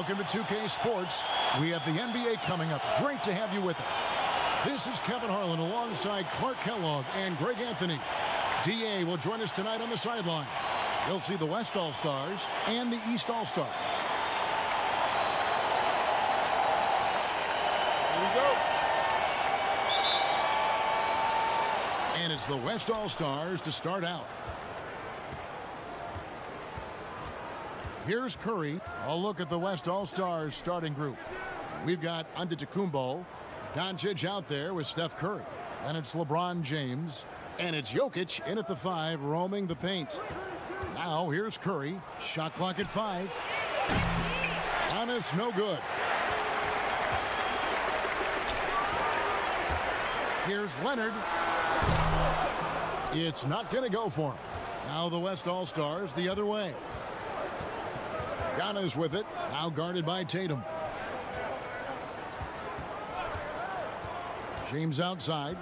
Welcome to 2K Sports. We have the NBA coming up. Great to have you with us. This is Kevin Harlan alongside Clark Kellogg and Greg Anthony. DA will join us tonight on the sideline. You'll see the West All-Stars and the East All-Stars. Here we go. And it's the West All-Stars to start out. Here's Curry. A look at the West All-Stars starting group. We've got Antetokounmpo, Doncic out there with Steph Curry. And it's LeBron James. And it's Jokic in at the 5, roaming the paint. Now here's Curry. Shot clock at 5. Giannis, no good. Here's Leonard. It's not going to go for him. Now the West All-Stars the other way. Giannis with it, now guarded by Tatum. James outside.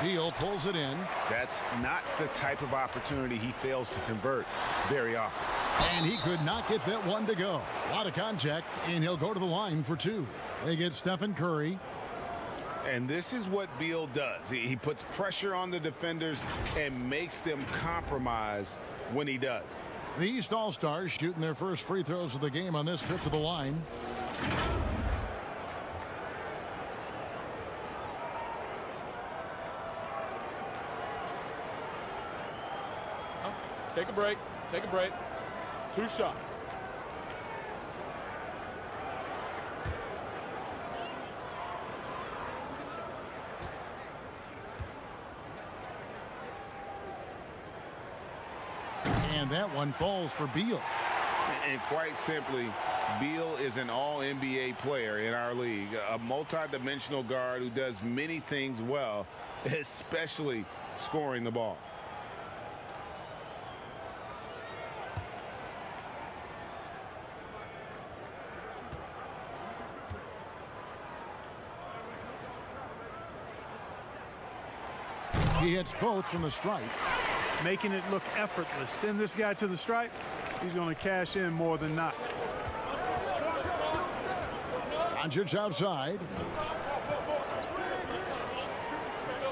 Beal pulls it in. That's not the type of opportunity he fails to convert very often. And he could not get that one to go. A lot of contact, and he'll go to the line for 2. They get Stephen Curry. And this is what Beal does. He puts pressure on the defenders and makes them compromise when he does. The East All-Stars shooting their first free throws of the game on this trip to the line. Take a break. Take a break. 2 shots. And that one falls for Beal. And quite simply, Beal is an all-NBA player in our league, a multi-dimensional guard who does many things well, especially scoring the ball. He hits both from the stripe. Making it look effortless. Send this guy to the stripe, he's going to cash in more than not. Doncic outside.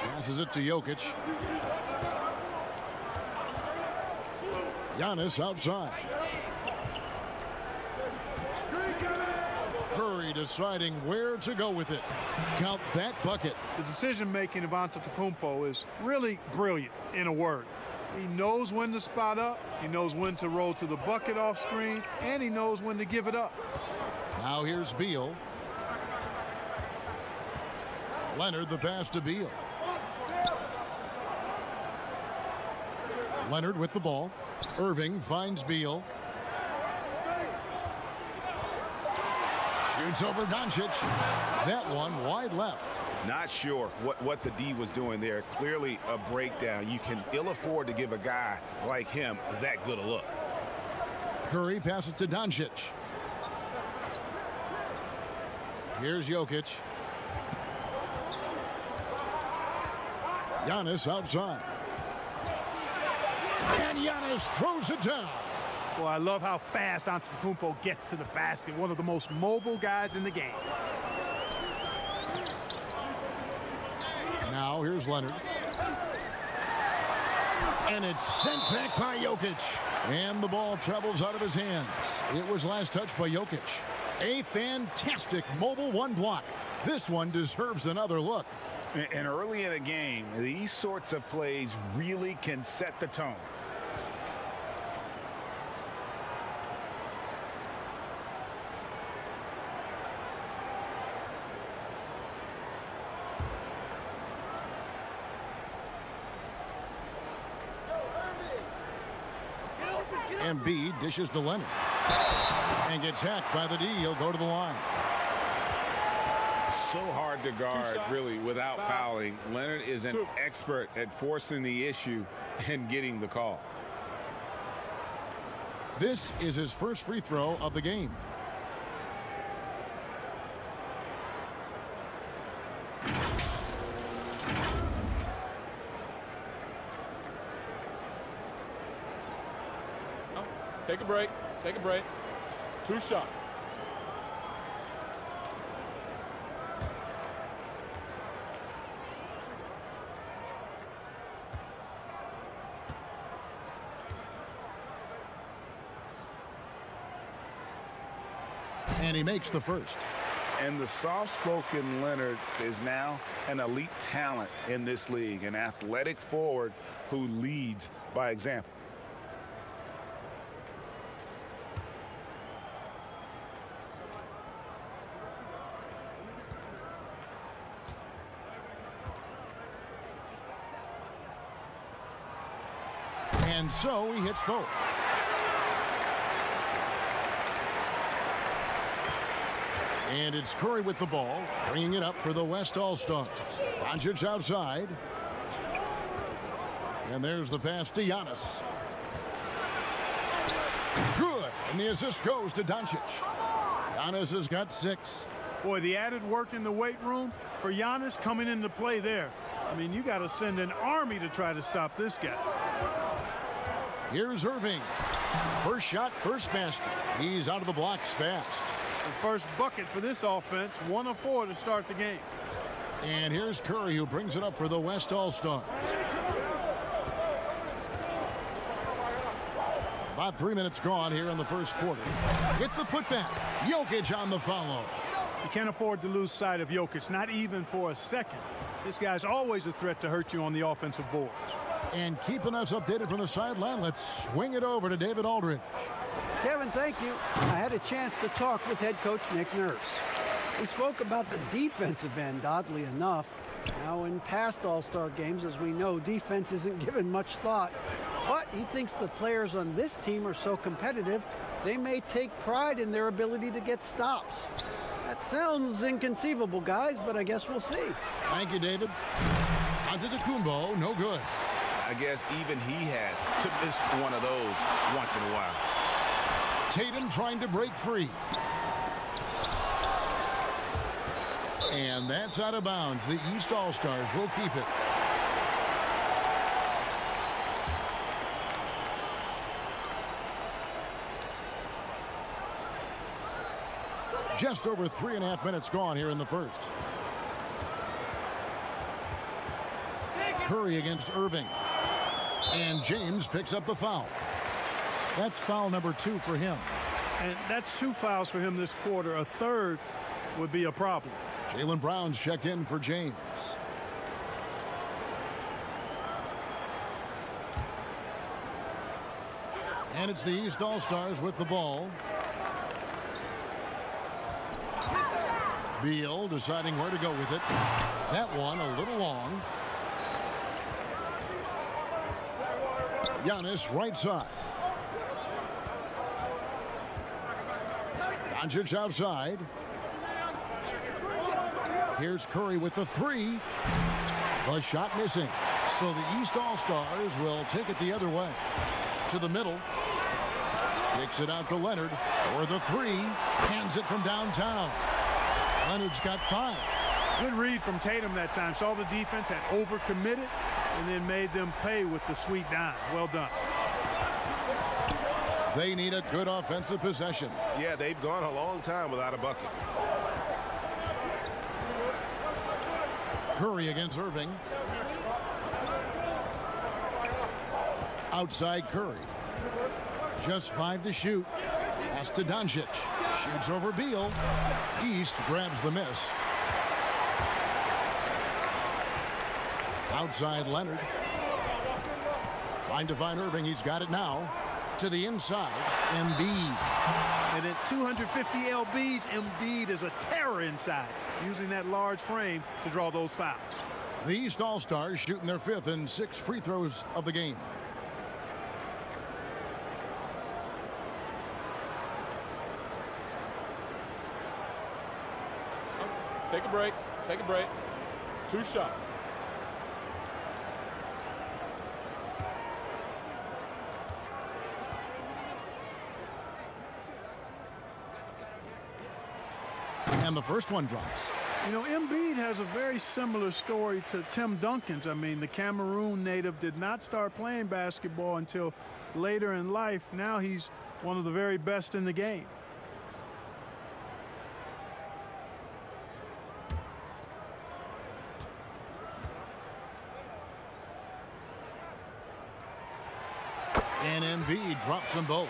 Passes it to Jokic. Giannis outside. Curry deciding where to go with it. Count that bucket. The decision-making of Antetokounmpo is really brilliant, in a word. He knows when to spot up, he knows when to roll to the bucket off screen, and he knows when to give it up. Now here's Beal. Leonard the pass to Beal. Leonard with the ball. Irving finds Beal. Shoots over Doncic. That one wide left. Not sure what the D was doing there. Clearly a breakdown. You can ill afford to give a guy like him that good a look. Curry passes to Doncic. Here's Jokic. Giannis outside. And Giannis throws it down. Well, I love how fast Antetokounmpo gets to the basket. One of the most mobile guys in the game. Now here's Leonard. And it's sent back by Jokic. And the ball travels out of his hands. It was last touched by Jokic. A fantastic mobile 1 block. This one deserves another look. And early in a game, these sorts of plays really can set the tone. Embiid dishes to Leonard. And gets hacked by the D. He'll go to the line. So hard to guard, really, without fouling. Leonard is an expert at forcing the issue and getting the call. This is his first free throw of the game. Take a break. Take a break. 2 shots. And he makes the first. And the soft-spoken Leonard is now an elite talent in this league, an athletic forward who leads by example. And so he hits both. And it's Curry with the ball, bringing it up for the West All-Stars. Doncic outside. And there's the pass to Giannis. Good. And the assist goes to Doncic. Giannis has got 6. Boy, the added work in the weight room for Giannis coming into play there. I mean, you got to send an army to try to stop this guy. Here's Irving. First shot, first basket. He's out of the blocks fast. The first bucket for this offense, 1 of 4 to start the game. And here's Curry, who brings it up for the West All-Stars. About 3 minutes gone here in the first quarter. With the putback, Jokic on the follow. You can't afford to lose sight of Jokic, not even for a second. This guy's always a threat to hurt you on the offensive boards. And keeping us updated from the sideline, let's swing it over to David Aldridge. Kevin, thank you. I had a chance to talk with head coach Nick Nurse. We spoke about the defensive end, oddly enough. Now, in past All-Star games, as we know, defense isn't given much thought. But he thinks the players on this team are so competitive, they may take pride in their ability to get stops. That sounds inconceivable, guys, but I guess we'll see. Thank you, David. Antetokounmpo, no good. I guess even he has to miss one of those once in a while. Tatum trying to break free. And that's out of bounds. The East All-Stars will keep it. Just over 3.5 minutes gone here in the first. Curry against Irving. And James picks up the foul. That's foul number 2 for him. And that's 2 fouls for him this quarter. A third would be a problem. Jaylen Brown's checked in for James. And it's the East All-Stars with the ball. Beal deciding where to go with it. That one a little long. Giannis right side. Doncic outside. Here's Curry with the 3. The shot missing. So the East All-Stars will take it the other way. To the middle. Kicks it out to Leonard. For the 3. Hands it from downtown. Leonard's got 5. Good read from Tatum that time. Saw the defense had overcommitted and then made them pay with the sweet dime. Well done. They need a good offensive possession. Yeah, they've gone a long time without a bucket. Curry against Irving. Outside Curry. Just 5 to shoot. Pass to Doncic. Shoots over Beal. East grabs the miss. Outside Leonard. Trying to find Irving. He's got it now. To the inside. Embiid. And at 250 lbs, Embiid is a terror inside, using that large frame to draw those fouls. The East All-Stars shooting their 5th and 6th free throws of the game. Take a break. Take a break. 2 shots. And the first one drops. You know, Embiid has a very similar story to Tim Duncan's. I mean, the Cameroon native did not start playing basketball until later in life. Now he's one of the very best in the game. And Embiid drops them both.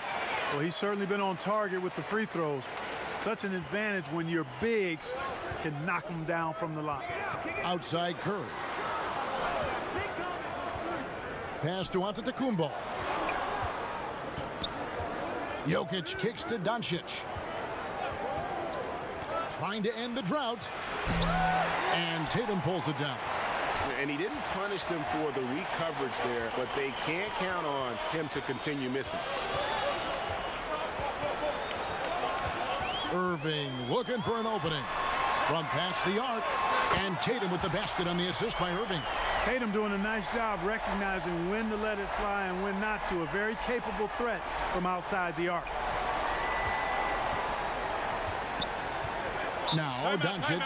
Well, he's certainly been on target with the free throws. Such an advantage when your bigs can knock them down from the line. Outside Curry. Pass to Antetokounmpo. Jokic kicks to Doncic. Trying to end the drought. And Tatum pulls it down. And he didn't punish them for the weak coverage there, but they can't count on him to continue missing. Irving looking for an opening. From past the arc. And Tatum with the basket on the assist by Irving. Tatum doing a nice job recognizing when to let it fly and when not to. A very capable threat from outside the arc. Now Doncic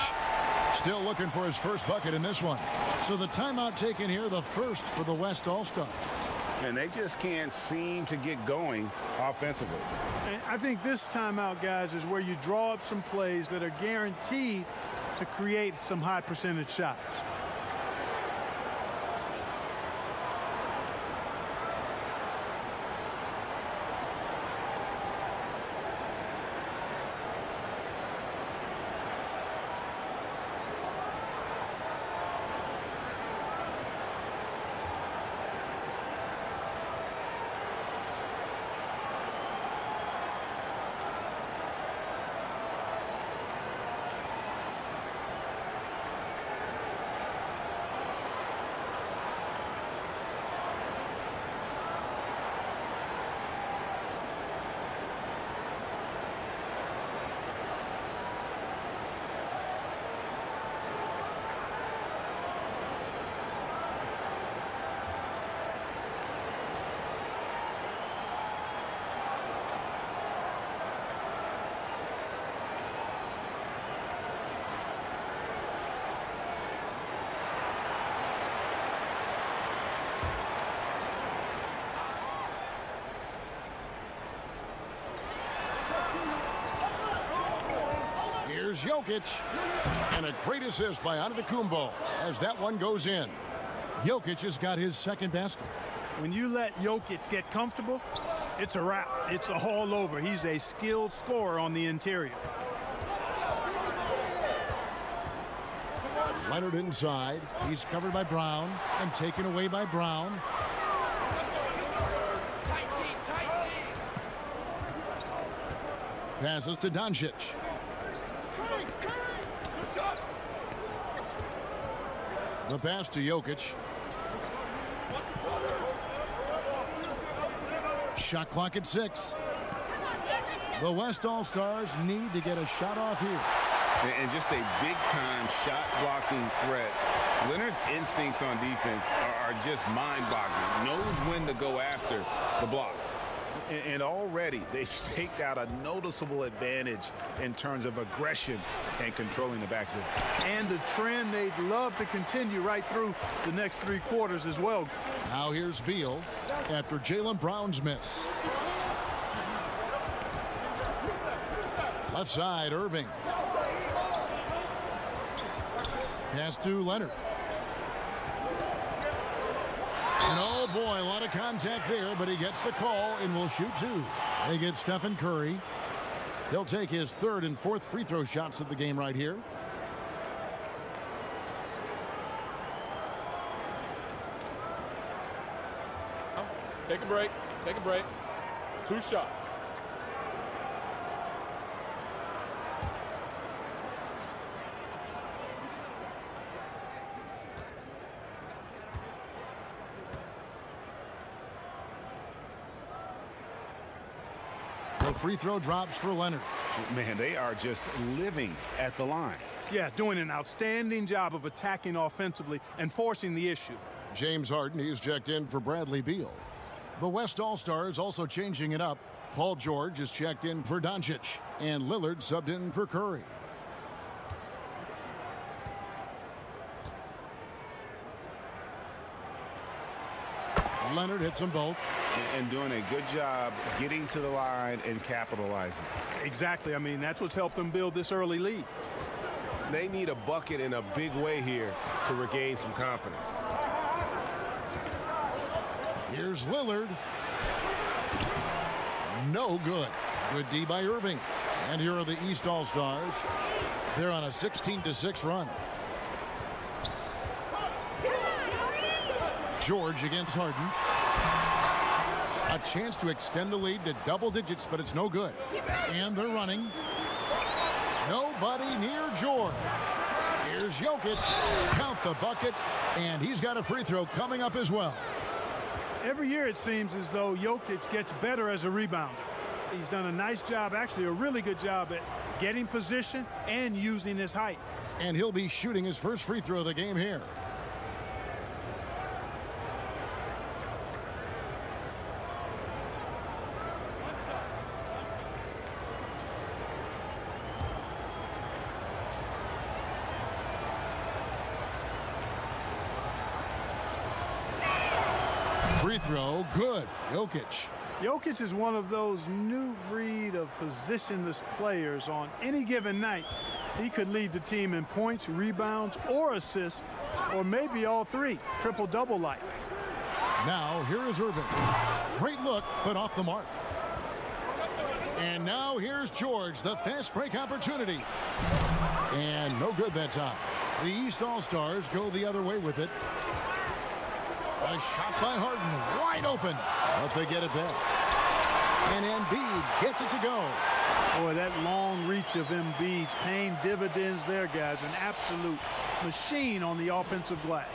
still looking for his first bucket in this one. So the timeout taken here, the first for the West All-Stars. And they just can't seem to get going offensively. And I think this timeout, guys, is where you draw up some plays that are guaranteed to create some high percentage shots. Here's Jokic. And a great assist by Antetokounmpo as that one goes in. Jokic has got his second basket. When you let Jokic get comfortable, it's a wrap. It's all over. He's a skilled scorer on the interior. Leonard inside. He's covered by Brown and taken away by Brown. Passes to Doncic. The pass to Jokic. Shot clock at 6. The West All-Stars need to get a shot off here. And just a big-time shot-blocking threat. Leonard's instincts on defense are just mind-boggling. Knows when to go after the blocks. And already they've staked out a noticeable advantage in terms of aggression and controlling the backboard. And the trend they'd love to continue right through the next 3 quarters as well. Now here's Beal after Jaylen Brown's miss. Left side, Irving. Pass to Leonard. And oh boy, a lot of contact there, but he gets the call and will shoot 2. They get Stephen Curry. He'll take his 3rd and 4th free throw shots of the game right here. Take a break. Take a break. 2 shots. The free throw drops for Leonard. Man, they are just living at the line. Yeah, doing an outstanding job of attacking offensively and forcing the issue. James Harden, he's checked in for Bradley Beal. The West All-Stars also changing it up. Paul George is checked in for Doncic, and Lillard subbed in for Curry. Leonard hits them both. And doing a good job getting to the line and capitalizing. Exactly. I mean, that's what's helped them build this early lead. They need a bucket in a big way here to regain some confidence. Here's Lillard. No good. Good D by Irving. And here are the East All-Stars. They're on a 16-6 run. George against Harden. A chance to extend the lead to double digits, but it's no good. And they're running. Nobody near George. Here's Jokic. Count the bucket. And he's got a free throw coming up as well. Every year it seems as though Jokic gets better as a rebounder. He's done a nice job, actually a really good job at getting position and using his height. And he'll be shooting his first free throw of the game here. Free throw, good. Jokic. Jokic is one of those new breed of positionless players. On any given night, he could lead the team in points, rebounds, or assists, or maybe all three, triple-double like. Now, here is Irving. Great look, but off the mark. And now here's George, the fast break opportunity. And no good that time. The East All-Stars go the other way with it. A shot by Harden, wide open, but they get it back. And Embiid gets it to go. Boy, that long reach of Embiid's paying dividends there, guys. An absolute machine on the offensive glass.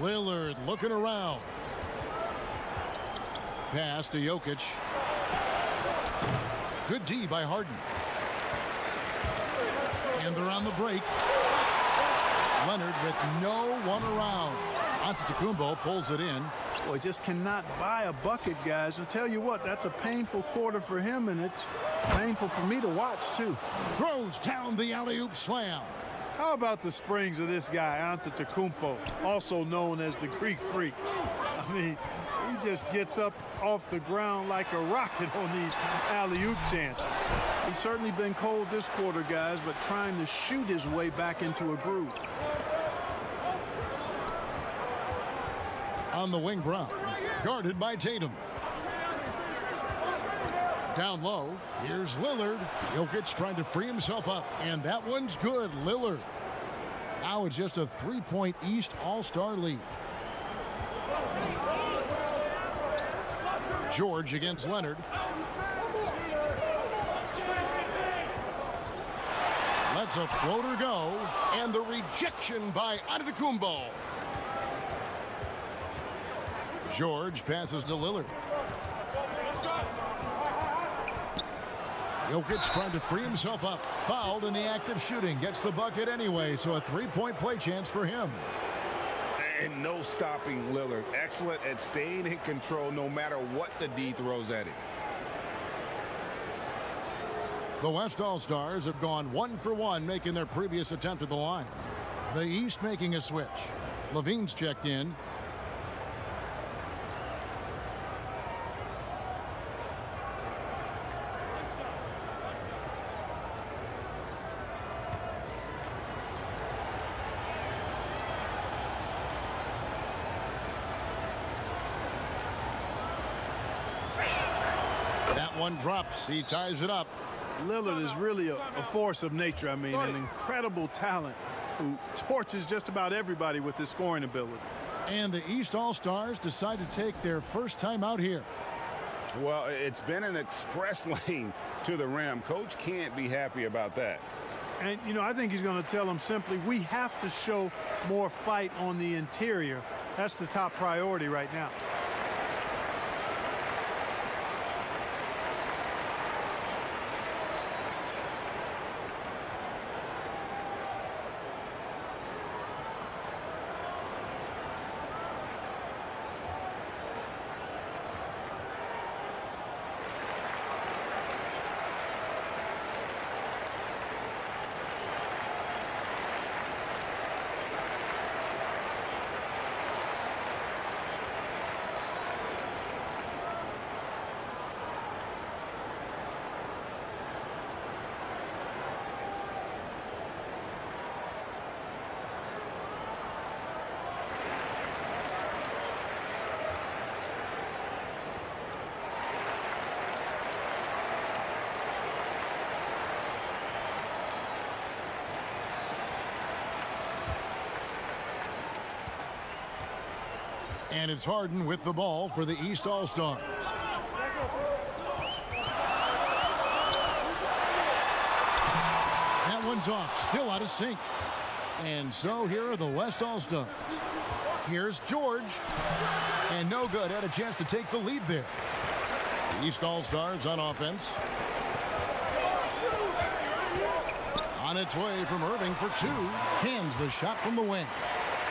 Lillard looking around. Pass to Jokic. Good D by Harden. And they're on the break. Leonard with no one around. Antetokounmpo pulls it in. Boy, just cannot buy a bucket, guys. I'll tell you what, that's a painful quarter for him, and it's painful for me to watch, too. Throws down the alley-oop slam. How about the springs of this guy, Antetokounmpo, also known as the Greek Freak? I mean, he just gets up off the ground like a rocket on these alley-oop chances. He's certainly been cold this quarter, guys, but trying to shoot his way back into a groove. On the wing, Brown, guarded by Tatum. Down low, here's Lillard. Jokic trying to free himself up, and that one's good. Lillard. Now it's just a three-point East All-Star lead. George against Leonard. Lets a floater go, and the rejection by Antetokounmpo. George passes to Lillard. Jokic trying to free himself up. Fouled in the act of shooting. Gets the bucket anyway, so a three-point play chance for him. And no stopping Lillard. Excellent at staying in control no matter what the D throws at him. The West All-Stars have gone 1 for 1, making their previous attempt at the line. The East making a switch. Levine's checked in. That one drops. He ties it up. Lillard is really a force of nature. I mean, an incredible talent who torches just about everybody with his scoring ability. And the East All-Stars decide to take their first time out here. Well, it's been an express lane to the rim. Coach can't be happy about that. And, you know, I think he's going to tell them simply, we have to show more fight on the interior. That's the top priority right now. And it's Harden with the ball for the East All-Stars. That one's off, still out of sync. And so here are the West All-Stars. Here's George. And no good. Had a chance to take the lead there. The East All-Stars on offense. On its way from Irving for two. Cans the shot from the wing.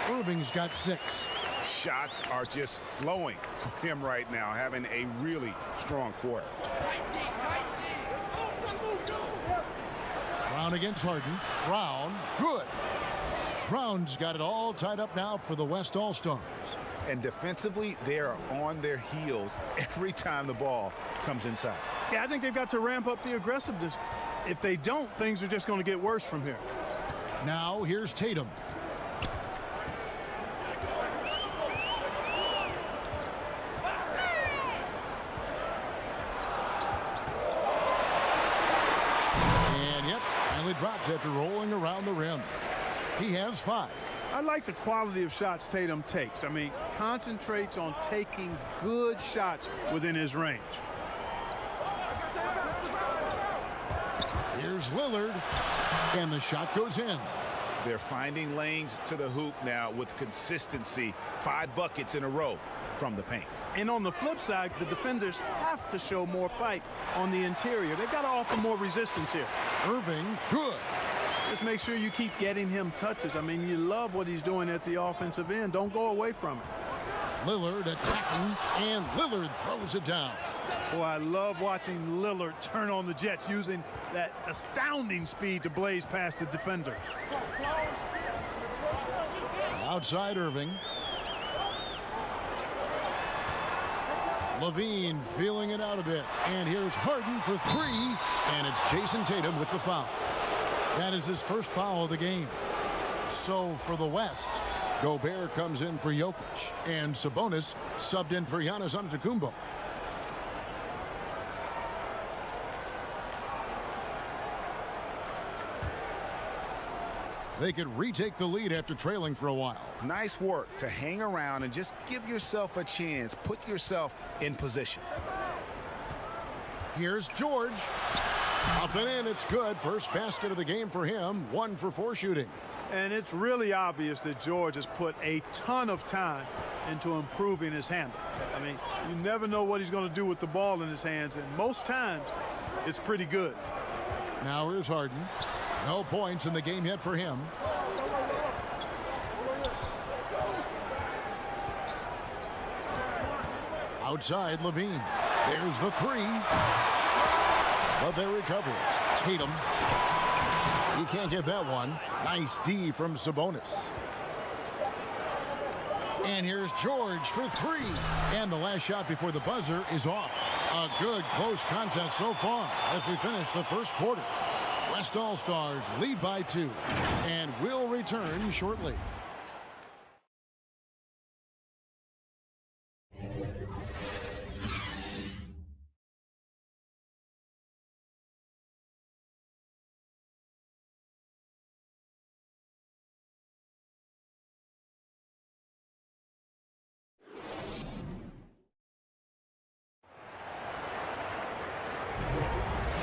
Irving's got 6. Shots are just flowing for him right now, having a really strong quarter. Brown against Harden. Brown, good. Brown's got it all tied up now for the West All-Stars. And defensively, they are on their heels every time the ball comes inside. Yeah, I think they've got to ramp up the aggressiveness. If they don't, things are just going to get worse from here. Now here's Tatum. And yep, finally drops after rolling around the rim. He has 5. I like the quality of shots Tatum takes. I mean, concentrates on taking good shots within his range. Here's Lillard, and the shot goes in. They're finding lanes to the hoop now with consistency. 5 buckets in a row from the paint. And on the flip side, the defenders have to show more fight on the interior. They've got to offer more resistance here. Irving, good. Just make sure you keep getting him touches. I mean, you love what he's doing at the offensive end. Don't go away from it. Lillard attacking, and Lillard throws it down. Boy, I love watching Lillard turn on the Jets, using that astounding speed to blaze past the defenders. Outside Irving. Levine feeling it out a bit. And here's Harden for 3. And it's Jason Tatum with the foul. That is his first foul of the game. So for the West, Gobert comes in for Jokic. And Sabonis subbed in for Giannis Antetokounmpo. They could retake the lead after trailing for a while. Nice work to hang around and just give yourself a chance. Put yourself in position. Here's George. Up and in, it's good. First basket of the game for him. 1 for 4 shooting. And it's really obvious that George has put a ton of time into improving his handle. I mean, you never know what he's going to do with the ball in his hands, and most times it's pretty good. Now here's Harden. No points in the game yet for him. Outside Levine. There's the 3. But they recover it. Tatum. He can't get that one. Nice D from Sabonis. And here's George for 3. And the last shot before the buzzer is off. A good close contest so far as we finish the first quarter. West All-Stars lead by 2 and will return shortly.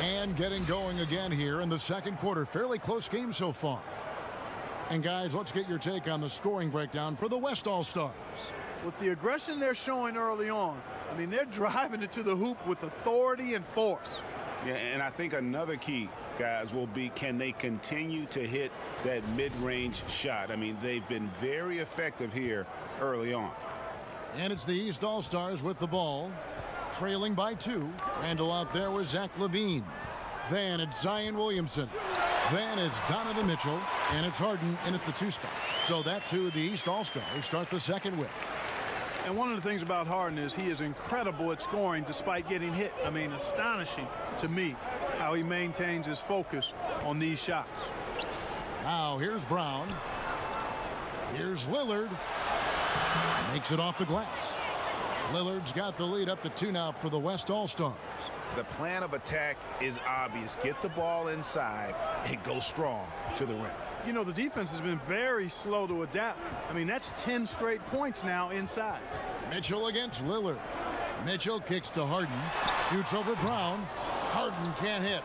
And getting going again here in the second quarter. Fairly close game so far. And guys, let's get your take on the scoring breakdown for the West All-Stars. With the aggression they're showing early on, I mean, they're driving it to the hoop with authority and force. Yeah, and I think another key, guys, will be can they continue to hit that mid-range shot? I mean, they've been very effective here early on. And it's the East All-Stars with the ball, trailing by 2. Randall out there with Zach LaVine. Then it's Zion Williamson. Then it's Donovan Mitchell. And it's Harden in at the 2 spot. So that's who the East All-Stars start the second with. And one of the things about Harden is he is incredible at scoring despite getting hit. I mean, astonishing to me how he maintains his focus on these shots. Now here's Brown. Here's Lillard. Makes it off the glass. Lillard's got the lead up to 2 now for the West All-Stars. The plan of attack is obvious. Get the ball inside and go strong to the rim. you know, the defense has been very slow to adapt. I mean, that's 10 straight points now inside. Mitchell against Lillard. Mitchell kicks to Harden. Shoots over Brown. Harden can't hit.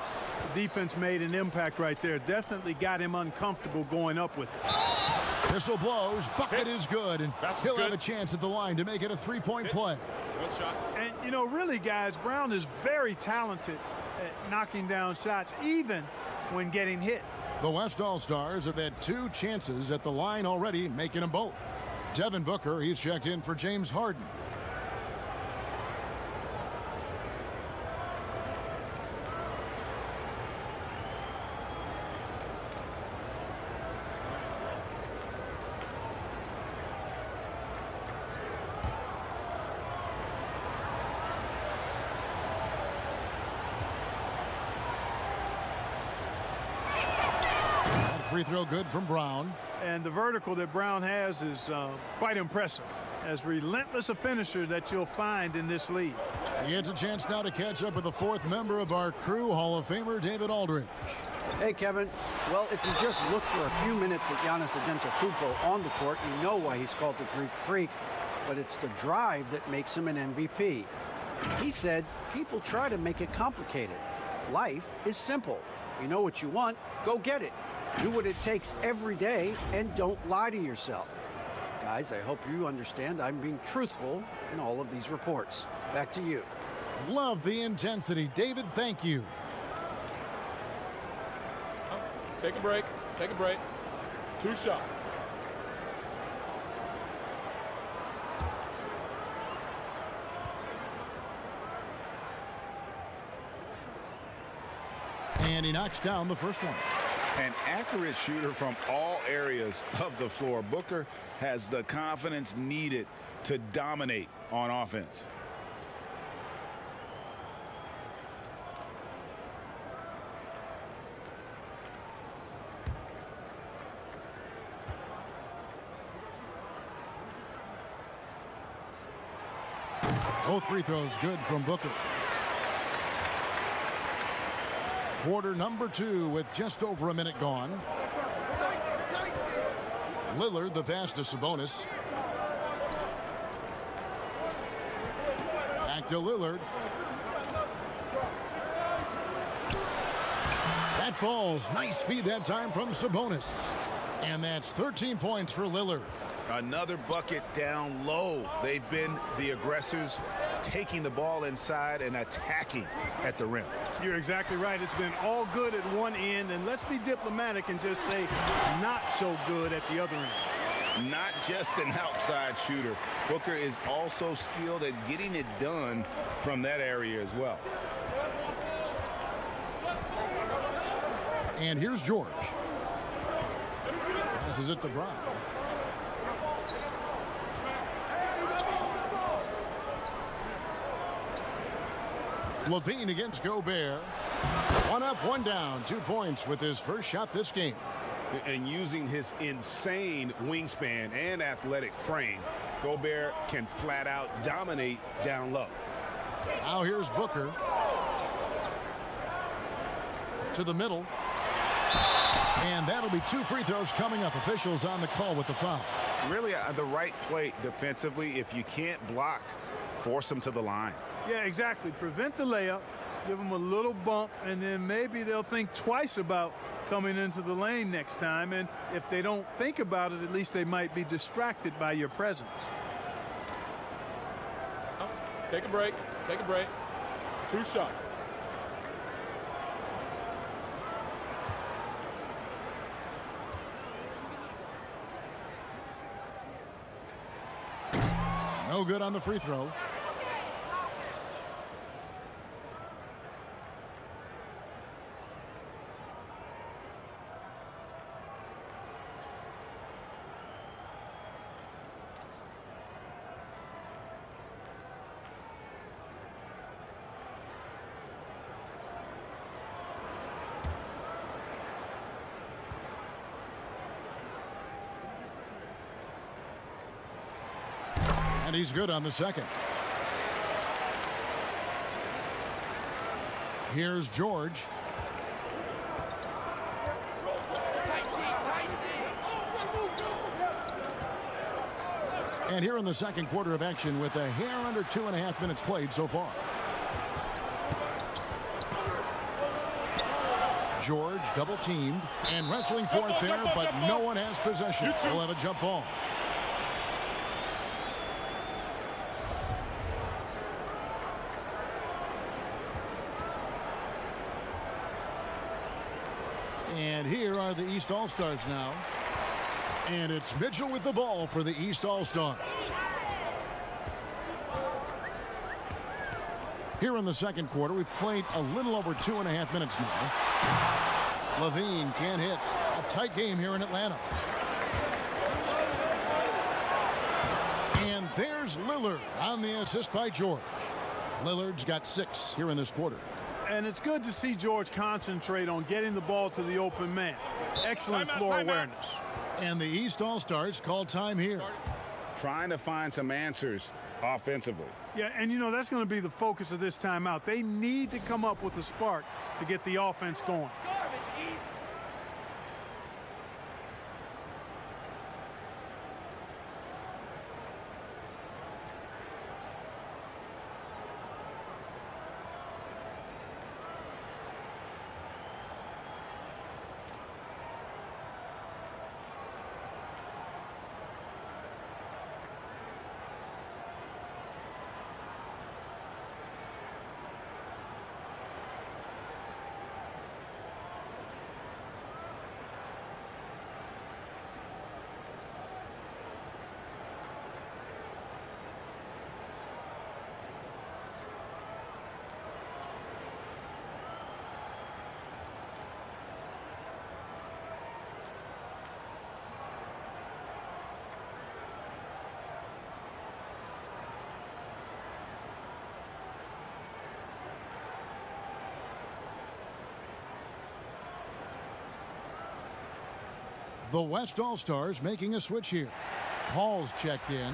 The defense made an impact right there. Definitely got him uncomfortable going up with it. Whistle blows. Bucket is good. And Basket's he'll have good. a chance at the line to make it a three-point play. Good shot. And, you know, really, guys, Brown is very talented at knocking down shots, even when getting hit. The West All-Stars have had 2 chances at the line already, making them both. Devin Booker, he's checked in for James Harden. That free throw good from Brown. And the vertical that Brown has is quite impressive. As relentless a finisher that you'll find in this league. He gets a chance now to catch up with the 4th member of our crew, Hall of Famer David Aldridge. Hey, Kevin. Well, if you just look for a few minutes at Giannis Antetokounmpo on the court, you know why he's called the Greek Freak. But it's the drive that makes him an MVP. He said people try to make it complicated. Life is simple. You know what you want, go get it. Do what it takes every day and don't lie to yourself. Guys, I hope you understand I'm being truthful in all of these reports. Back to you. Love the intensity. David, thank you. Take a break. Take a break. 2 shots. And he knocks down the first one. An accurate shooter from all areas of the floor. Booker has the confidence needed to dominate on offense. Both free throws good from Booker. Quarter number 2 with just over a minute gone. Lillard the pass to Sabonis. Back to Lillard. That falls. Nice feed that time from Sabonis. And that's 13 points for Lillard. Another bucket down low. They've been the aggressors, taking the ball inside and attacking at the rim. You're exactly right. It's been all good at one end, and let's be diplomatic and just say not so good at the other end. Not just an outside shooter. Booker is also skilled at getting it done from that area as well. And here's George. Passes it to Brown. Levine against Gobert. 1 up, 1 down. 2 points with his first shot this game. And using his insane wingspan and athletic frame, Gobert can flat out dominate down low. Now here's Booker. To the middle. And that'll be 2 free throws coming up. Officials on the call with the foul. Really the right play defensively. If you can't block, force them to the line. Yeah, exactly. Prevent the layup, give them a little bump, and then maybe they'll think twice about coming into the lane next time. And if they don't think about it, at least they might be distracted by your presence. Take a break. Take a break. 2 shots. No good on the free throw. And he's good on the second. Here's George. And here in the second quarter of action with a hair under 2.5 minutes played so far. George double teamed and wrestling for it there, but no one has possession. We'll have a jump ball. And here are the East All-Stars now. And it's Mitchell with the ball for the East All-Stars. Here in the second quarter, we've played a little over 2.5 minutes now. LaVine can't hit. A tight game here in Atlanta. And there's Lillard on the assist by George. Lillard's got 6 here in this quarter. And it's good to see George concentrate on getting the ball to the open man. Excellent floor awareness. And the East All-Stars call time here. Trying to find some answers offensively. Yeah, and you know, that's going to be the focus of this timeout. They need to come up with a spark to get the offense going. The West All-Stars making a switch here. Paul's checked in.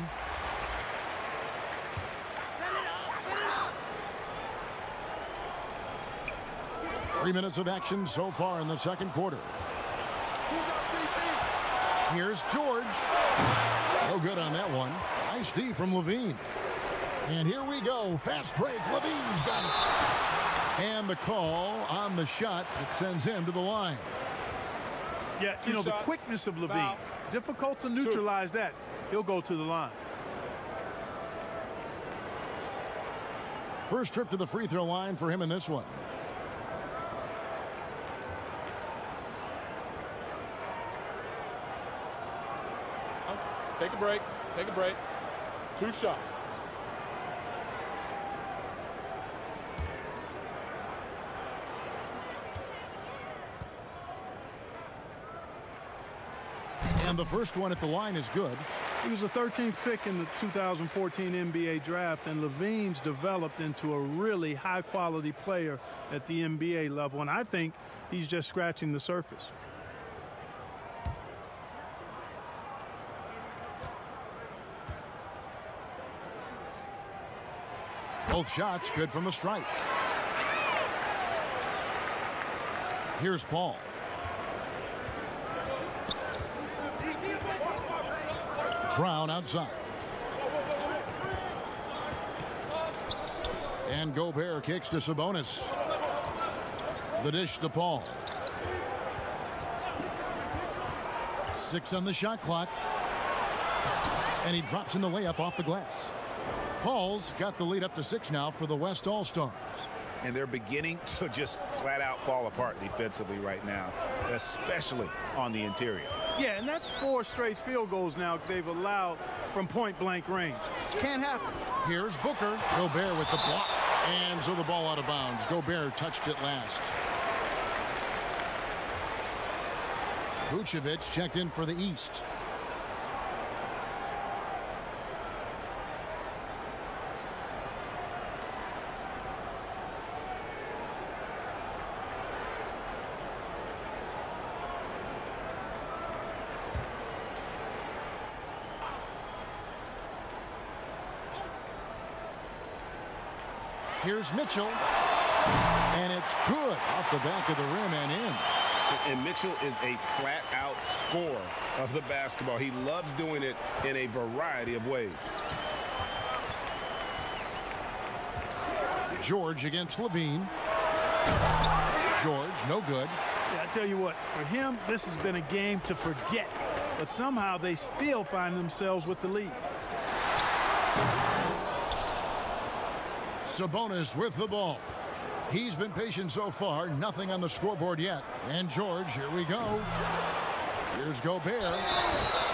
Three minutes of action so far in the second quarter. Here's George. No good on that one. Nice D from LaVine. And here we go. Fast break. LaVine's got it. And the call on the shot that sends him to the line. Yeah, you know, the quickness of LaVine. Difficult to neutralize that. He'll go to the line. First trip to the free throw line for him in this one. Take a break. Take a break. 2 shots. And the first one at the line is good. He was the 13th pick in the 2014 NBA draft, and LaVine's developed into a really high-quality player at the NBA level, and I think he's just scratching the surface. Both shots good from the stripe. Here's Paul. Brown outside. And Gobert kicks to Sabonis. The dish to Paul. 6 on the shot clock. And he drops in the layup off the glass. Paul's got the lead up to 6 now for the West All-Stars. And they're beginning to just flat out fall apart defensively right now, especially on the interior. Yeah, and that's 4 straight field goals now they've allowed from point-blank range. Can't happen. Here's Booker. Gobert with the block. And so the ball out of bounds. Gobert touched it last. Vucevic checked in for the East. Here's Mitchell. And it's good off the back of the rim and in. And Mitchell is a flat-out scorer of the basketball. He loves doing it in a variety of ways. George against Levine. George, no good. Yeah, I tell you what, for him, this has been a game to forget. But somehow they still find themselves with the lead. Sabonis with the ball. He's been patient so far. Nothing on the scoreboard yet. And George, here we go. Here's Gobert.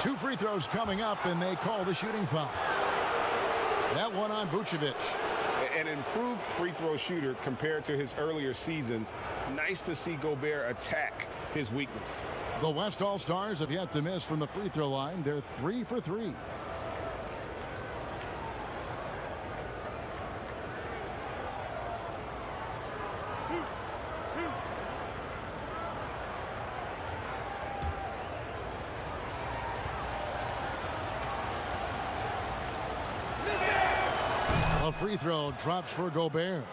2 free throws coming up, and they call the shooting foul. That one on Vucevic. An improved free throw shooter compared to his earlier seasons. Nice to see Gobert attack his weakness. The West All-Stars have yet to miss from the free throw line. They're 3 for 3. A free throw drops for Gobert.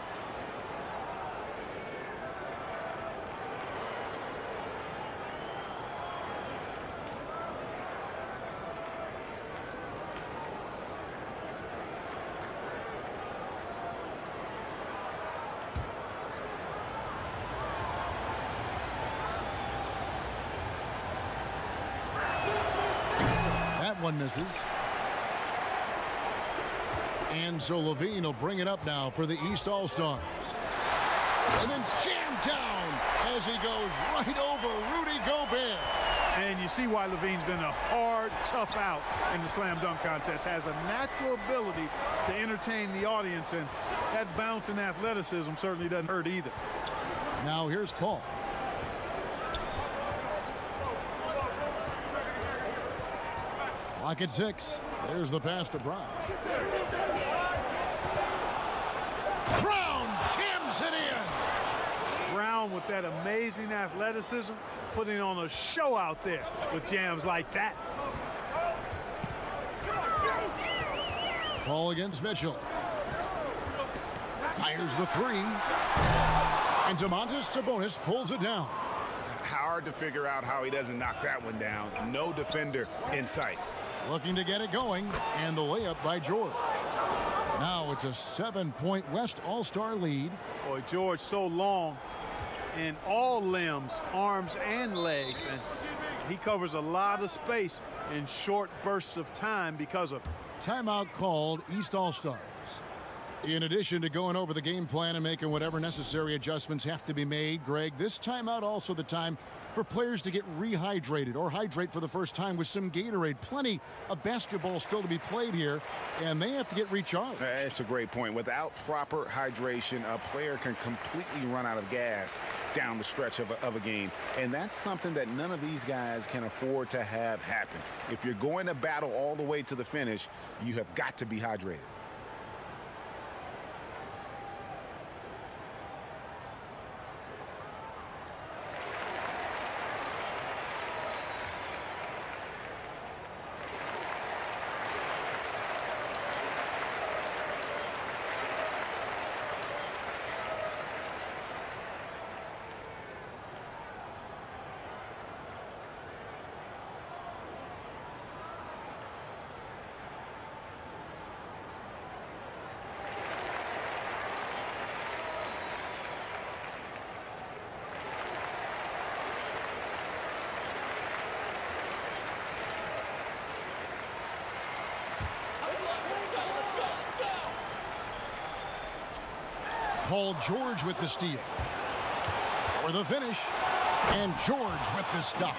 That one misses. And so Levine will bring it up now for the East All-Stars. And then jammed down as he goes right over Rudy Gobert. And you see why Levine's been a hard, tough out in the slam dunk contest. Has a natural ability to entertain the audience, and that bounce and athleticism certainly doesn't hurt either. Now here's Paul. Clock at 6. There's the pass to Brown. Brown jams it in. Brown with that amazing athleticism, putting on a show out there with jams like that. Paul against Mitchell. Fires the 3. And Domantas Sabonis pulls it down. Hard to figure out how he doesn't knock that one down. No defender in sight. Looking to get it going, and the layup by George. Now it's a 7-point West All-Star lead. Boy, George so long in all limbs, arms and legs, and he covers a lot of space in short bursts of time because of it. Timeout called, East All-Stars. In addition to going over the game plan and making whatever necessary adjustments have to be made, Greg, this timeout also the time for players to get rehydrated or hydrate for the first time with some Gatorade. Plenty of basketball still to be played here, and they have to get recharged. It's a great point. Without proper hydration, a player can completely run out of gas down the stretch of a game, and that's something that none of these guys can afford to have happen. If you're going to battle all the way to the finish, you have got to be hydrated. Paul George with the steal. For the finish. And George with the stuff.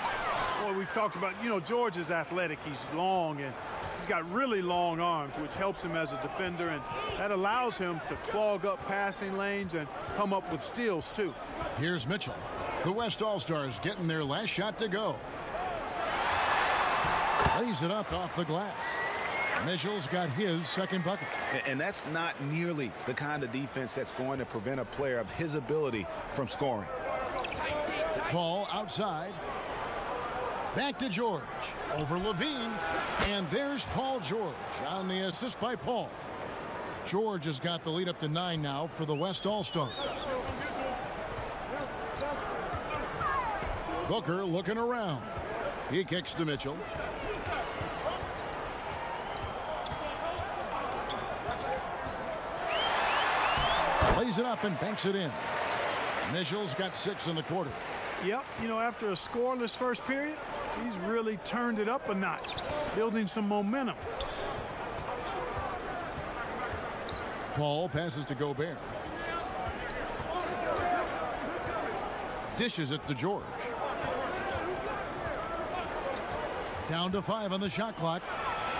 Boy, we've talked about, George is athletic. He's long, and he's got really long arms, which helps him as a defender, and that allows him to clog up passing lanes and come up with steals, too. Here's Mitchell. The West All-Stars getting their last shot to go. Lays it up off the glass. Mitchell's got his second bucket. And that's not nearly the kind of defense that's going to prevent a player of his ability from scoring. Paul outside. Back to George. Over Levine. And there's Paul George on the assist by Paul. George has got the lead up to 9 now for the West All-Stars. Booker looking around. He kicks to Mitchell. Lays it up and banks it in. Mitchell's got 6 in the quarter. Yep, you know, after a scoreless first period, he's really turned it up a notch, building some momentum. Paul passes to Gobert. Dishes it to George. Down to 5 on the shot clock.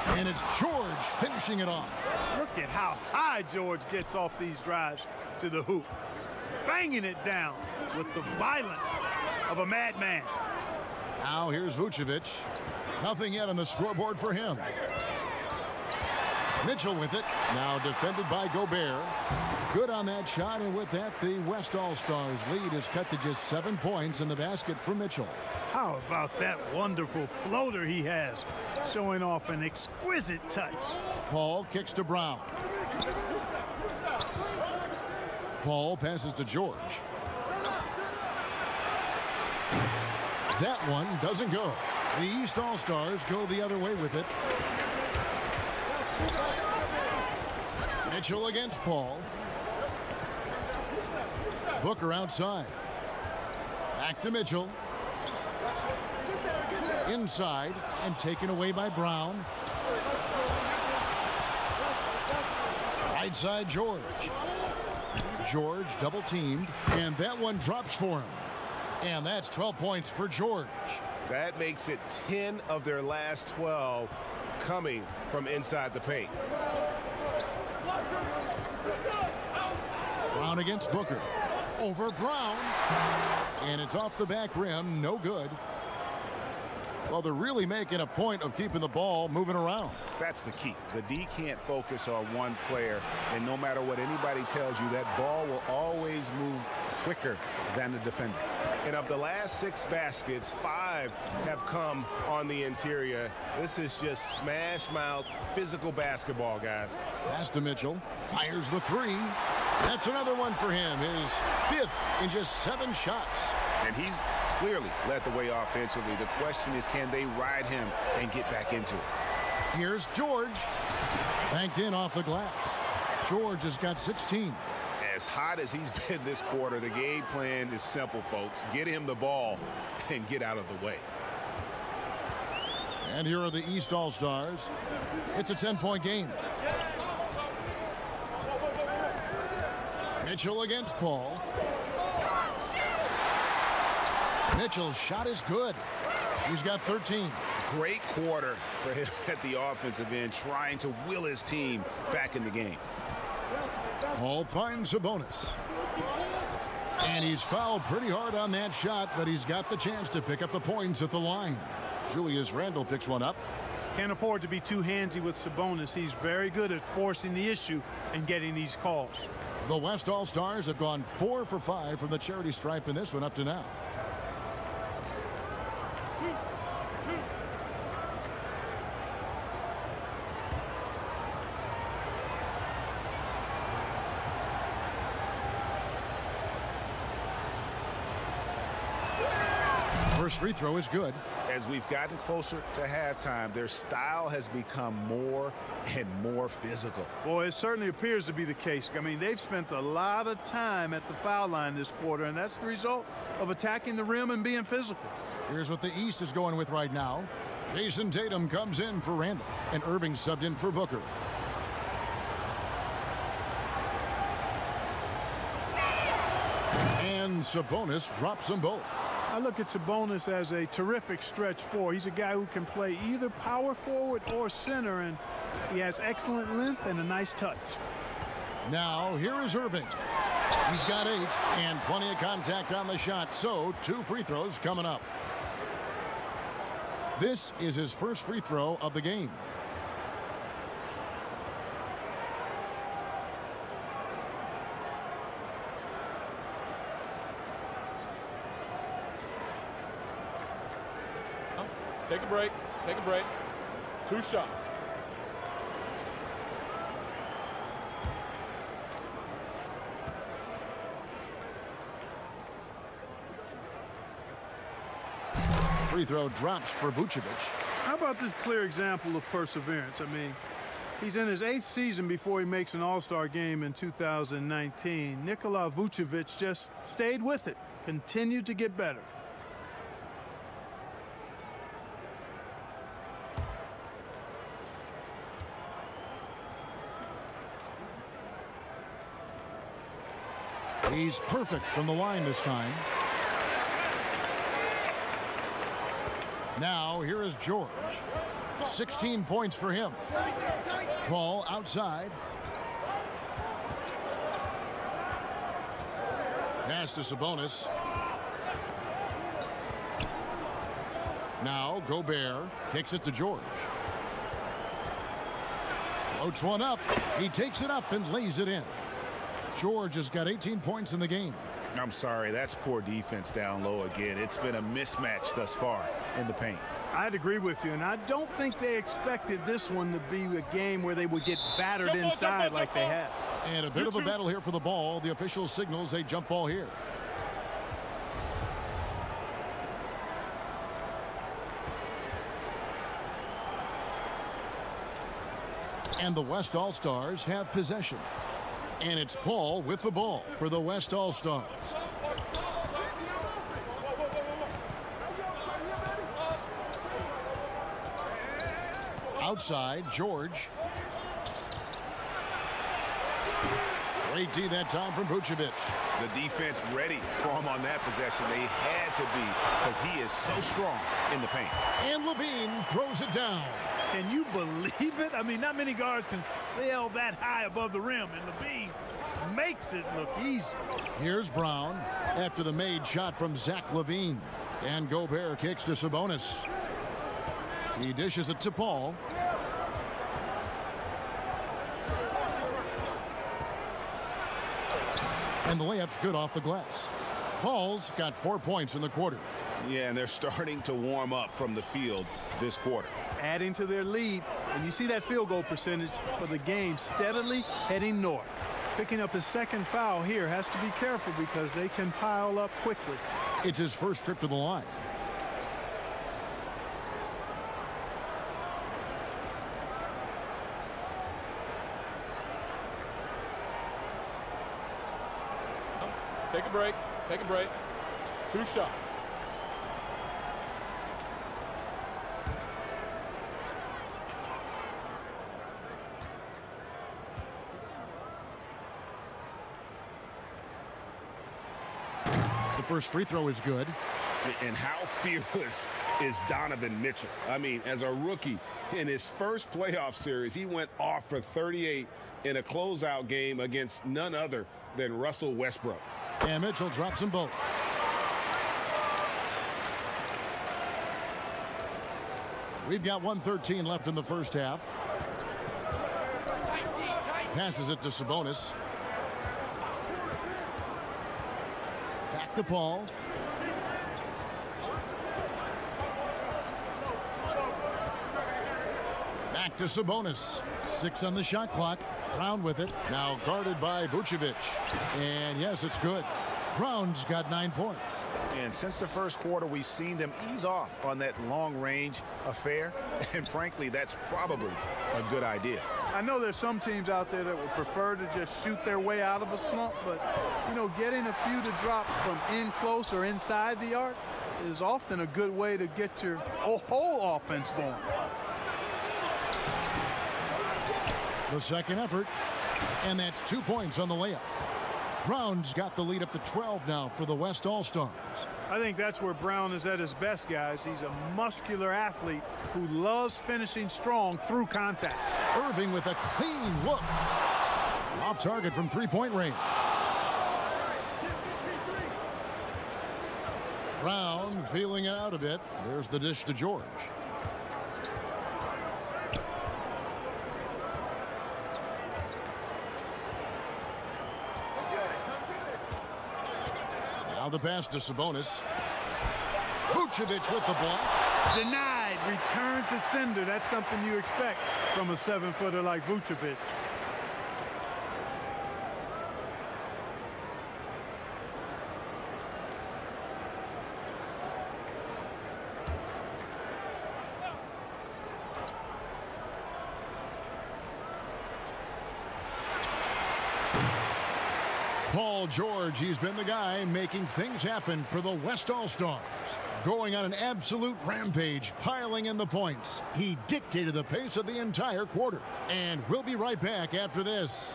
And it's George finishing it off. Look at how high George gets off these drives to the hoop. Banging it down with the violence of a madman. Now here's Vucevic. Nothing yet on the scoreboard for him. Mitchell with it. Now defended by Gobert. Good on that shot, and with that, the West All-Stars lead is cut to just 7 points in the basket for Mitchell. How about that wonderful floater he has, showing off an exquisite touch. Paul kicks to Brown. Paul passes to George. That one doesn't go. The East All-Stars go the other way with it. Mitchell against Paul. Booker outside. Back to Mitchell. Inside and taken away by Brown. Right side George. George double teamed, and that one drops for him. And that's 12 points for George. That makes it 10 of their last 12 coming from inside the paint. Brown against Booker. Over Brown. And it's off the back rim. No good. Well, they're really making a point of keeping the ball moving around. That's the key. The D can't focus on one player, and no matter what anybody tells you, that ball will always move quicker than the defender. And of the last 6 baskets, 5 have come on the interior. This is just smash mouth physical basketball, guys. Pass to Mitchell. Fires the 3. That's another one for him. His 5th in just 7 shots. And he's clearly led the way offensively. The question is, can they ride him and get back into it? Here's George. Banked in off the glass. George has got 16. As hot as he's been this quarter, the game plan is simple, folks. Get him the ball and get out of the way. And here are the East All-Stars. It's a 10-point game. Mitchell against Paul. Mitchell's shot is good. He's got 13. Great quarter for him at the offensive end, trying to will his team back in the game. Paul finds Sabonis. And he's fouled pretty hard on that shot, but he's got the chance to pick up the points at the line. Julius Randle picks one up. Can't afford to be too handsy with Sabonis. He's very good at forcing the issue and getting these calls. The West All-Stars have gone 4 for 5 from the charity stripe in this one up to now. First free throw is good. As we've gotten closer to halftime, their style has become more and more physical. Boy, it certainly appears to be the case. I mean, they've spent a lot of time at the foul line this quarter, and that's the result of attacking the rim and being physical. Here's what the East is going with right now. Jason Tatum comes in for Randle, and Irving subbed in for Booker. And Sabonis drops them both. I look at Sabonis as a terrific stretch 4. He's a guy who can play either power forward or center, and he has excellent length and a nice touch. Now, here is Irving. He's got 8 and plenty of contact on the shot, so 2 free throws coming up. This is his first free throw of the game. Take a break. Take a break. 2 shots. free throw drops for Vucevic. How about this clear example of perseverance? I mean, he's in his 8th season before he makes an All-Star game in 2019. Nikola Vucevic just stayed with it, continued to get better. He's perfect from the line this time. Now here is George. 16 points for him. Ball outside. Pass to Sabonis. Now Gobert kicks it to George. Floats one up. He takes it up and lays it in. George has got 18 points in the game. I'm sorry, that's poor defense down low again. It's been a mismatch thus far in the paint. I'd agree with you, and I don't think they expected this one to be a game where they would get battered inside like they had. And a bit of a battle here for the ball. The official signals a jump ball here. And the West All-Stars have possession. And it's Paul with the ball for the West All-Stars. Outside, George. Great D that time from Vucevic. The defense ready for him on that possession. They had to be because he is so strong in the paint. And Levine throws it down. Can you believe it? I mean, not many guards can sail that high above the rim, and Levine makes it look easy. Here's Brown after the made shot from Zach LaVine. And Gobert kicks to Sabonis. He dishes it to Paul. And the layup's good off the glass. Paul's got 4 points in the quarter. Yeah, and they're starting to warm up from the field this quarter. Adding to their lead, and you see that field goal percentage for the game steadily heading north. Picking up his second foul here, has to be careful because they can pile up quickly. It's his first trip to the line. Take a break. Take a break. 2 shots. The first free throw is good. And how fearless is Donovan Mitchell? I mean, as a rookie, in his first playoff series, he went off for 38 in a closeout game against none other than Russell Westbrook. And Mitchell drops them both. We've got 1:13 left in the first half. Passes it to Sabonis. Back to Paul. Back to Sabonis. 6 on the shot clock. Brown with it. Now guarded by Vucevic. And yes, it's good. Brown's got 9 points. And since the first quarter, we've seen them ease off on that long-range affair. And frankly, that's probably a good idea. I know there's some teams out there that would prefer to just shoot their way out of a slump, but, you know, getting a few to drop from in close or inside the arc is often a good way to get your whole offense going. The second effort, and that's 2 points on the layup. Brown's got the lead up to 12 now for the West All-Stars. I think that's where Brown is at his best, guys. He's a muscular athlete who loves finishing strong through contact. Irving with a clean look. Off target from three-point range. Brown feeling it out a bit. There's the dish to George. Now the pass to Sabonis. Vucevic with the block. Denied. Return to sender. That's something you expect from a 7-footer like Vucevic. Paul George, he's been the guy making things happen for the West All-Stars. Going on an absolute rampage, piling in the points. He dictated the pace of the entire quarter. And we'll be right back after this.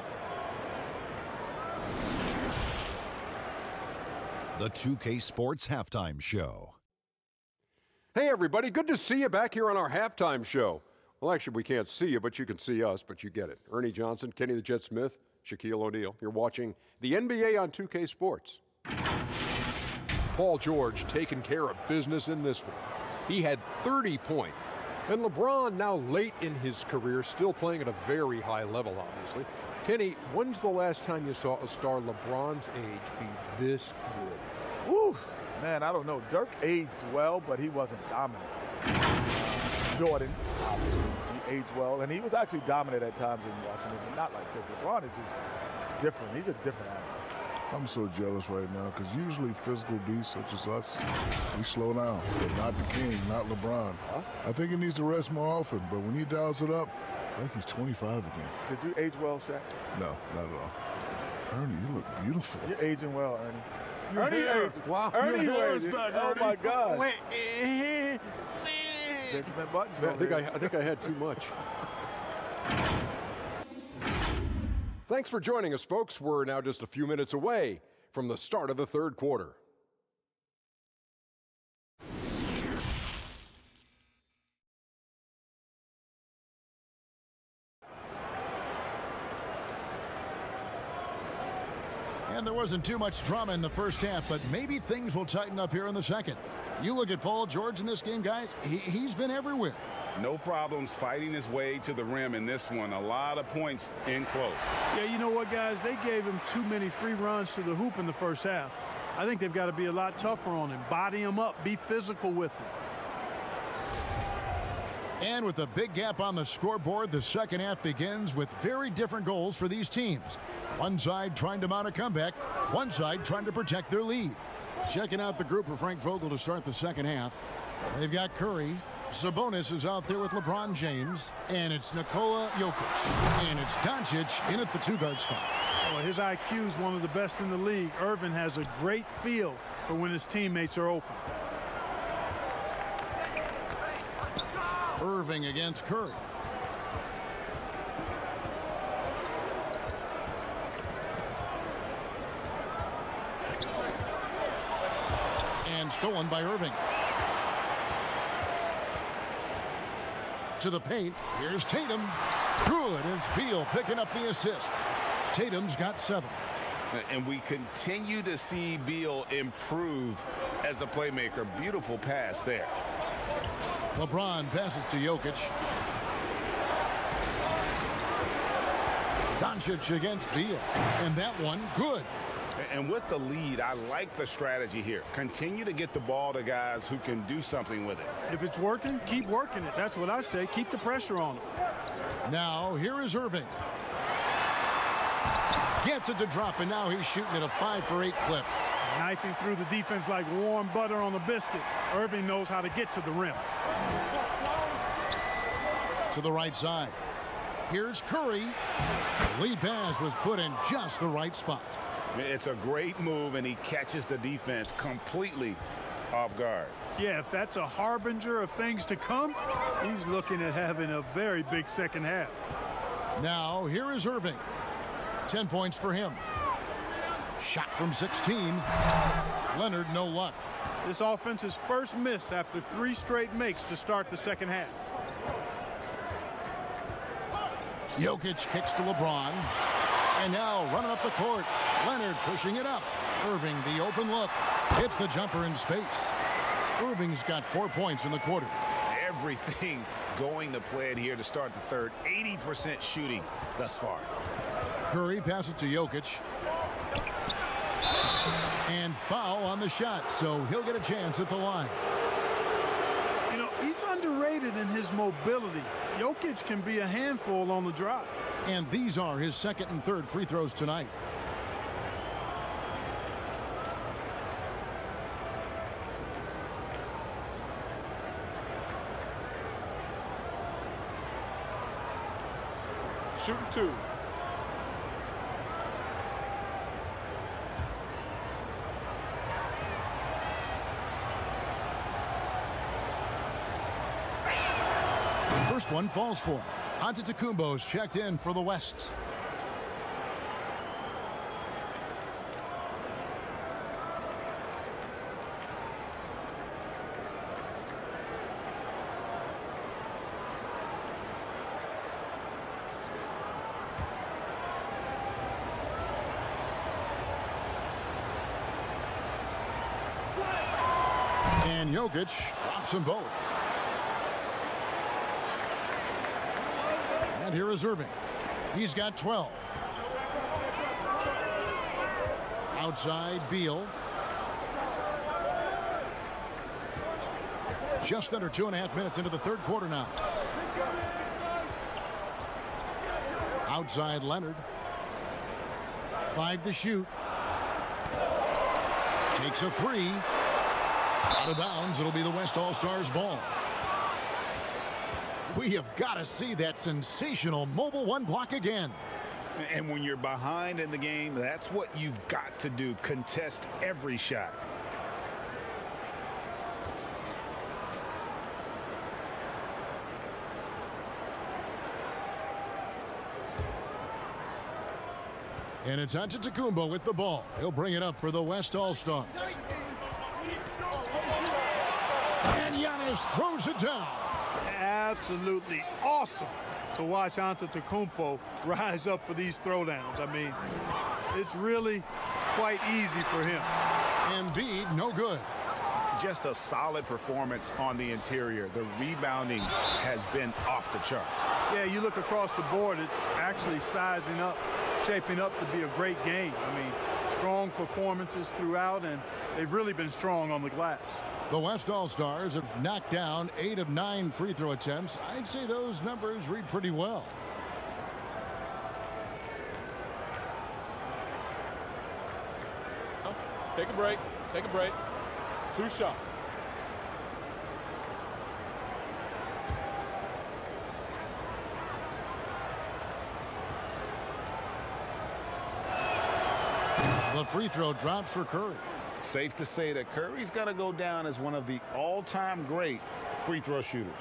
The 2K Sports Halftime Show. Hey, everybody. Good to see you back here on our halftime show. Well, actually, we can't see you, but you can see us, but you get it. Ernie Johnson, Kenny the Jet Smith, Shaquille O'Neal. You're watching the NBA on 2K Sports. Paul George taking care of business in this one. He had 30 points. And LeBron, now late in his career, still playing at a very high level, obviously. Kenny, when's the last time you saw a star LeBron's age be this good? Woo, man, I don't know. Dirk aged well, but he wasn't dominant. Jordan, obviously, he aged well, and he was actually dominant at times in Washington, but not like this. LeBron is just different. He's a different animal. I'm so jealous right now because usually physical beasts such as us, we slow down. But not the king, not LeBron. Us? I think he needs to rest more often, but when he dials it up, I think he's 25 again. Did you age well, Shaq? No, not at all. Ernie, you look beautiful. You're aging well, Ernie. Ernie hair. aged. Wow. Ernie Your aged. hair's back, Oh, Ernie. my God. Benjamin Button. I think I had too much. Thanks for joining us, folks. We're now just a few minutes away from the start of the third quarter. And there wasn't too much drama in the first half, but maybe things will tighten up here in the second. You look at Paul George in this game, guys, he's been everywhere. No problems fighting his way to the rim in this one. A lot of points in close. Yeah, you know what, guys? They gave him too many free runs to the hoop in the first half. I think they've got to be a lot tougher on him. Body him up. Be physical with him. And with a big gap on the scoreboard, the second half begins with very different goals for these teams. One side trying to mount a comeback, one side trying to protect their lead. Checking out the group for Frank Vogel to start the second half. They've got Curry. Sabonis is out there with LeBron James. And it's Nikola Jokic. And it's Doncic in at the two-guard spot. Well, his IQ is one of the best in the league. Irvin has a great feel for when his teammates are open. Irving against Curry. And stolen by Irving. To the paint. Here's Tatum. Good. And it's Beal picking up the assist. Tatum's got 7. And we continue to see Beal improve as a playmaker. Beautiful pass there. LeBron passes to Jokic. Doncic against Beal. And that one, good. And with the lead, I like the strategy here. Continue to get the ball to guys who can do something with it. If it's working, keep working it. That's what I say. Keep the pressure on him. Now, here is Irving. Gets it to drop, and now he's shooting at a 5-for-8 clip. Knifing through the defense like warm butter on a biscuit. Irving knows how to get to the rim. To the right side. Here's Curry. The lead pass was put in just the right spot. It's a great move, and he catches the defense completely off guard. Yeah, if that's a harbinger of things to come, he's looking at having a very big second half. Now, here is Irving. 10 points for him. Shot from 16. Leonard, no luck. This offense's first miss after 3 straight makes to start the second half. Jokic kicks to LeBron. And now running up the court. Leonard pushing it up. Irving, the open look. Hits the jumper in space. Irving's got 4 points in the quarter. Everything going to plan here to start the third. 80% shooting thus far. Curry passes to Jokic. And foul on the shot, so he'll get a chance at the line. You know, he's underrated in his mobility. Jokic can be a handful on the drive. And these are his second and third free throws tonight. Shooting 2. one falls for him. Antetokounmpo's checked in for the West. And Jokic drops them both. And here is Irving. He's got 12. Outside, Beal. Just under 2.5 minutes into the third quarter now. Outside, Leonard. 5 to shoot. Takes a 3. Out of bounds, it'll be the West All-Stars ball. We have got to see that sensational mobile one block again. And when you're behind in the game, that's what you've got to do. Contest every shot. And it's Antetokounmpo with the ball. He'll bring it up for the West All-Stars. And Giannis throws it down. Absolutely awesome to watch Antetokounmpo rise up for these throwdowns. I mean, it's really quite easy for him. Embiid, no good. Just a solid performance on the interior. The rebounding has been off the charts. Yeah, you look across the board, it's actually sizing up, shaping up to be a great game. I mean, strong performances throughout, and they've really been strong on the glass. The West All-Stars have knocked down 8 of 9 free throw attempts. I'd say those numbers read pretty well. Take a break. Take a break. 2 shots. The free throw drops for Curry. Safe to say that Curry's got to go down as one of the all-time great free throw shooters.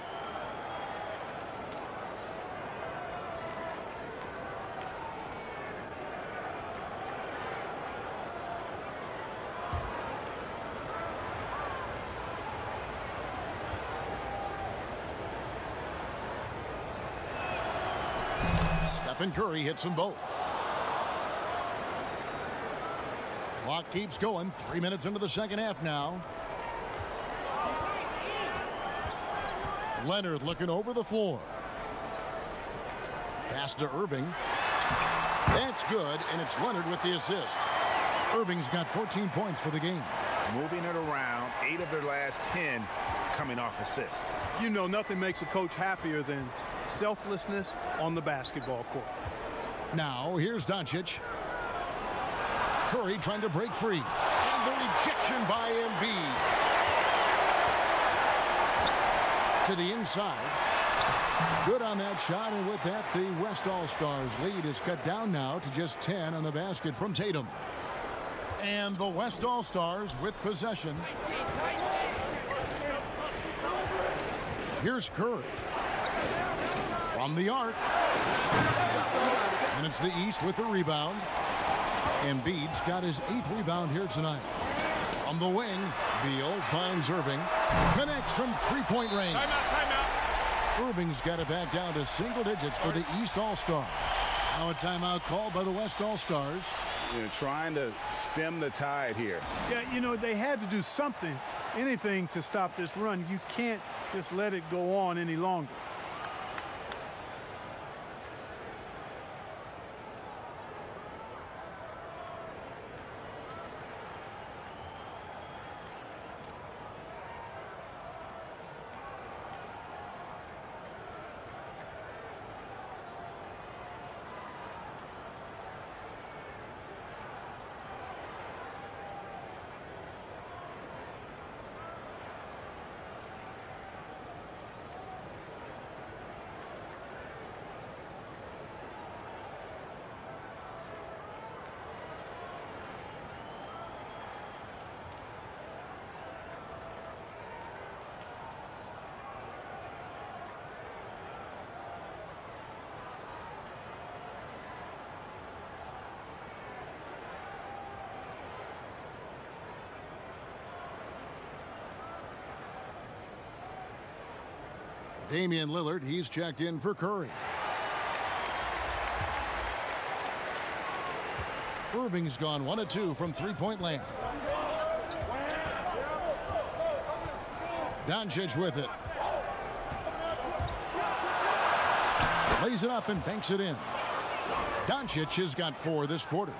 Stephen Curry hits them both. Clock keeps going. 3 minutes into the second half now. Leonard looking over the floor. Pass to Irving. That's good, and it's Leonard with the assist. Irving's got 14 points for the game. Moving it around, 8 of their last 10 coming off assists. You know, nothing makes a coach happier than selflessness on the basketball court. Now, here's Doncic. Curry trying to break free. And the rejection by Embiid. To the inside. Good on that shot, and with that, the West All-Stars lead is cut down now to just 10 on the basket from Tatum. And the West All-Stars with possession. Here's Curry. From the arc. And it's the East with the rebound. Embiid's got his 8th rebound here tonight. On the wing, Beal finds Irving. Connects from three-point range. Timeout. Irving's got it back down to single digits for the East All-Stars. Now a timeout called by the West All-Stars. You know, trying to stem the tide here. Yeah, you know, they had to do something, anything to stop this run. You can't just let it go on any longer. Damian Lillard, he's checked in for Curry. Irving's gone 1 of 2 from three-point land. Doncic with it. Lays it up and banks it in. Doncic has got 4 this quarter.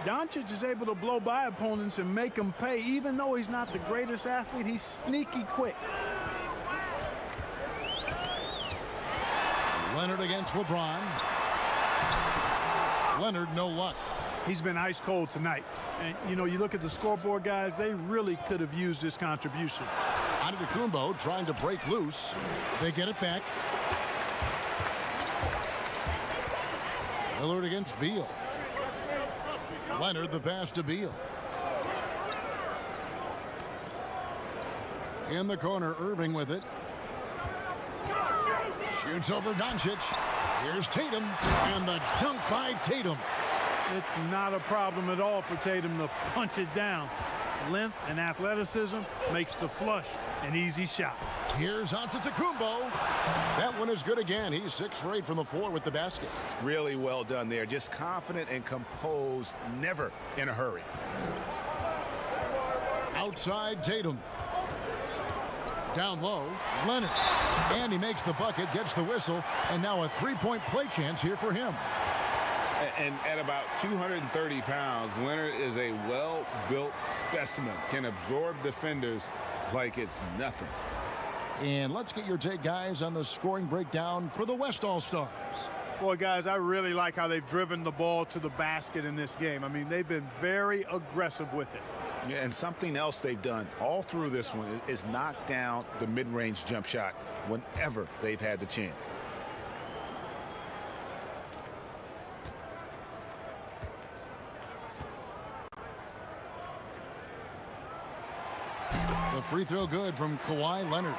Doncic is able to blow by opponents and make them pay. Even though he's not the greatest athlete, he's sneaky quick. Leonard against LeBron. Leonard, no luck. He's been ice cold tonight. And, you know, you look at the scoreboard, guys, they really could have used this contribution. Antetokounmpo trying to break loose. They get it back. Lillard against Beal. Leonard the pass to Beal. In the corner, Irving with it. Shoots over Doncic. Here's Tatum, and the dunk by Tatum. It's not a problem at all for Tatum to punch it down. Length and athleticism makes the flush an easy shot. Here's Antetokounmpo. That one is good again. He's 6 for 8 from the floor with the basket. Really well done there. Just confident and composed, never in a hurry. Outside Tatum. Down low, Leonard. And he makes the bucket, gets the whistle, and now a three-point play chance here for him. And at about 230 pounds, Leonard is a well-built specimen. Can absorb defenders like it's nothing. And let's get your take, guys, on the scoring breakdown for the West All-Stars. Boy, guys, I really like how they've driven the ball to the basket in this game. I mean, they've been very aggressive with it. Yeah, and something else they've done all through this one is knock down the mid-range jump shot whenever they've had the chance. The free throw good from Kawhi Leonard.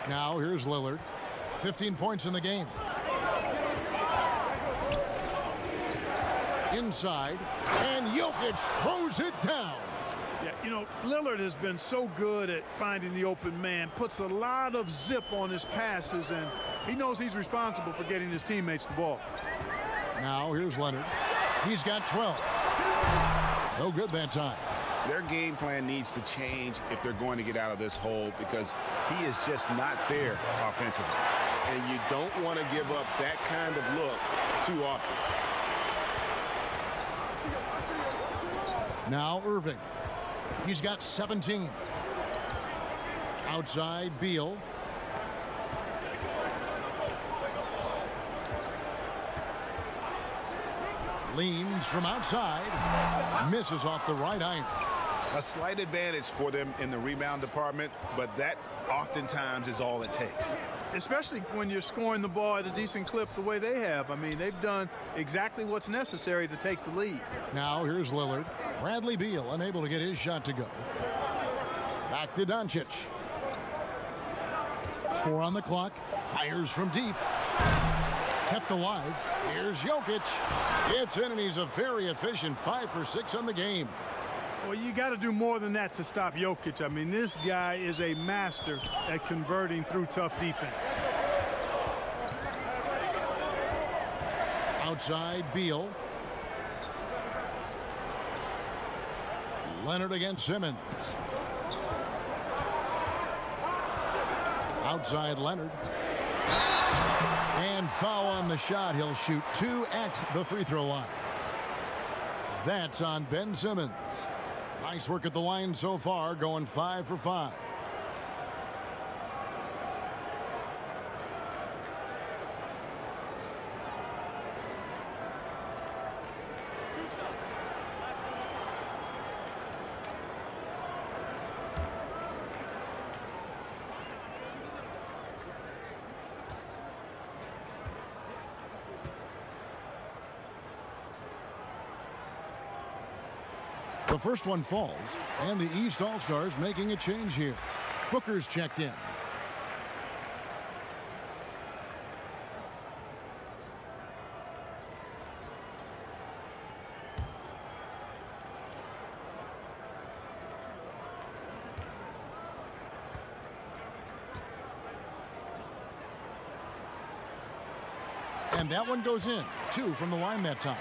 Now here's Lillard. 15 points in the game. Inside, and Jokic throws it down. Yeah, you know, Lillard has been so good at finding the open man, puts a lot of zip on his passes, and he knows he's responsible for getting his teammates the ball. Now here's Leonard. He's got 12. No good that time. Their game plan needs to change if they're going to get out of this hole, because he is just not there offensively. And you don't want to give up that kind of look too often. Now Irving. He's got 17. Outside Beal. Leans from outside. Misses off the right iron. A slight advantage for them in the rebound department, but that oftentimes is all it takes. Especially when you're scoring the ball at a decent clip the way they have. I mean, they've done exactly what's necessary to take the lead. Now here's Lillard. Bradley Beal unable to get his shot to go. Back to Doncic. 4 on the clock. Fires from deep. Kept alive. Here's Jokic. It's in, and he's a very efficient 5 for 6 on the game. Well, you got to do more than that to stop Jokic. I mean, this guy is a master at converting through tough defense. Outside Beal. Leonard against Simmons. Outside Leonard. And foul on the shot. He'll shoot 2 at the free throw line. That's on Ben Simmons. Nice work at the line so far, going 5 for 5. The first one falls, and the East All-Stars making a change here. Booker's checked in. And that one goes in. 2 from the line that time.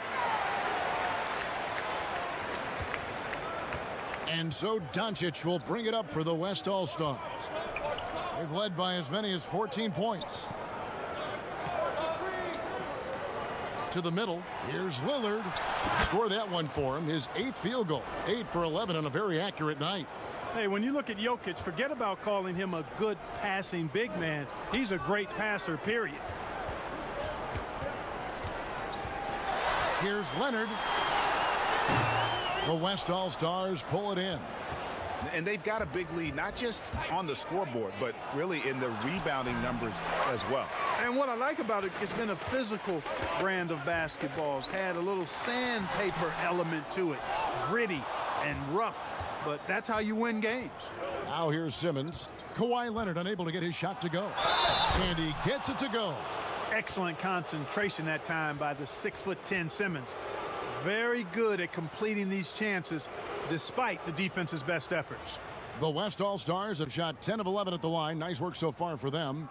And so Doncic will bring it up for the West All-Stars. They've led by as many as 14 points. To the middle. Here's Lillard. Score that one for him. His 8th field goal. 8 for 11 on a very accurate night. Hey, when you look at Jokic, forget about calling him a good passing big man. He's a great passer, period. Here's Leonard. The West All-Stars pull it in. And they've got a big lead, not just on the scoreboard, but really in the rebounding numbers as well. And what I like about it, it's been a physical brand of basketball. It's had a little sandpaper element to it, gritty and rough, but that's how you win games. Now here's Simmons. Kawhi Leonard unable to get his shot to go. And he gets it to go. Excellent concentration that time by the 6'10" Simmons. Very good at completing these chances despite the defense's best efforts. The West All-Stars have shot 10 of 11 at the line. Nice work so far for them.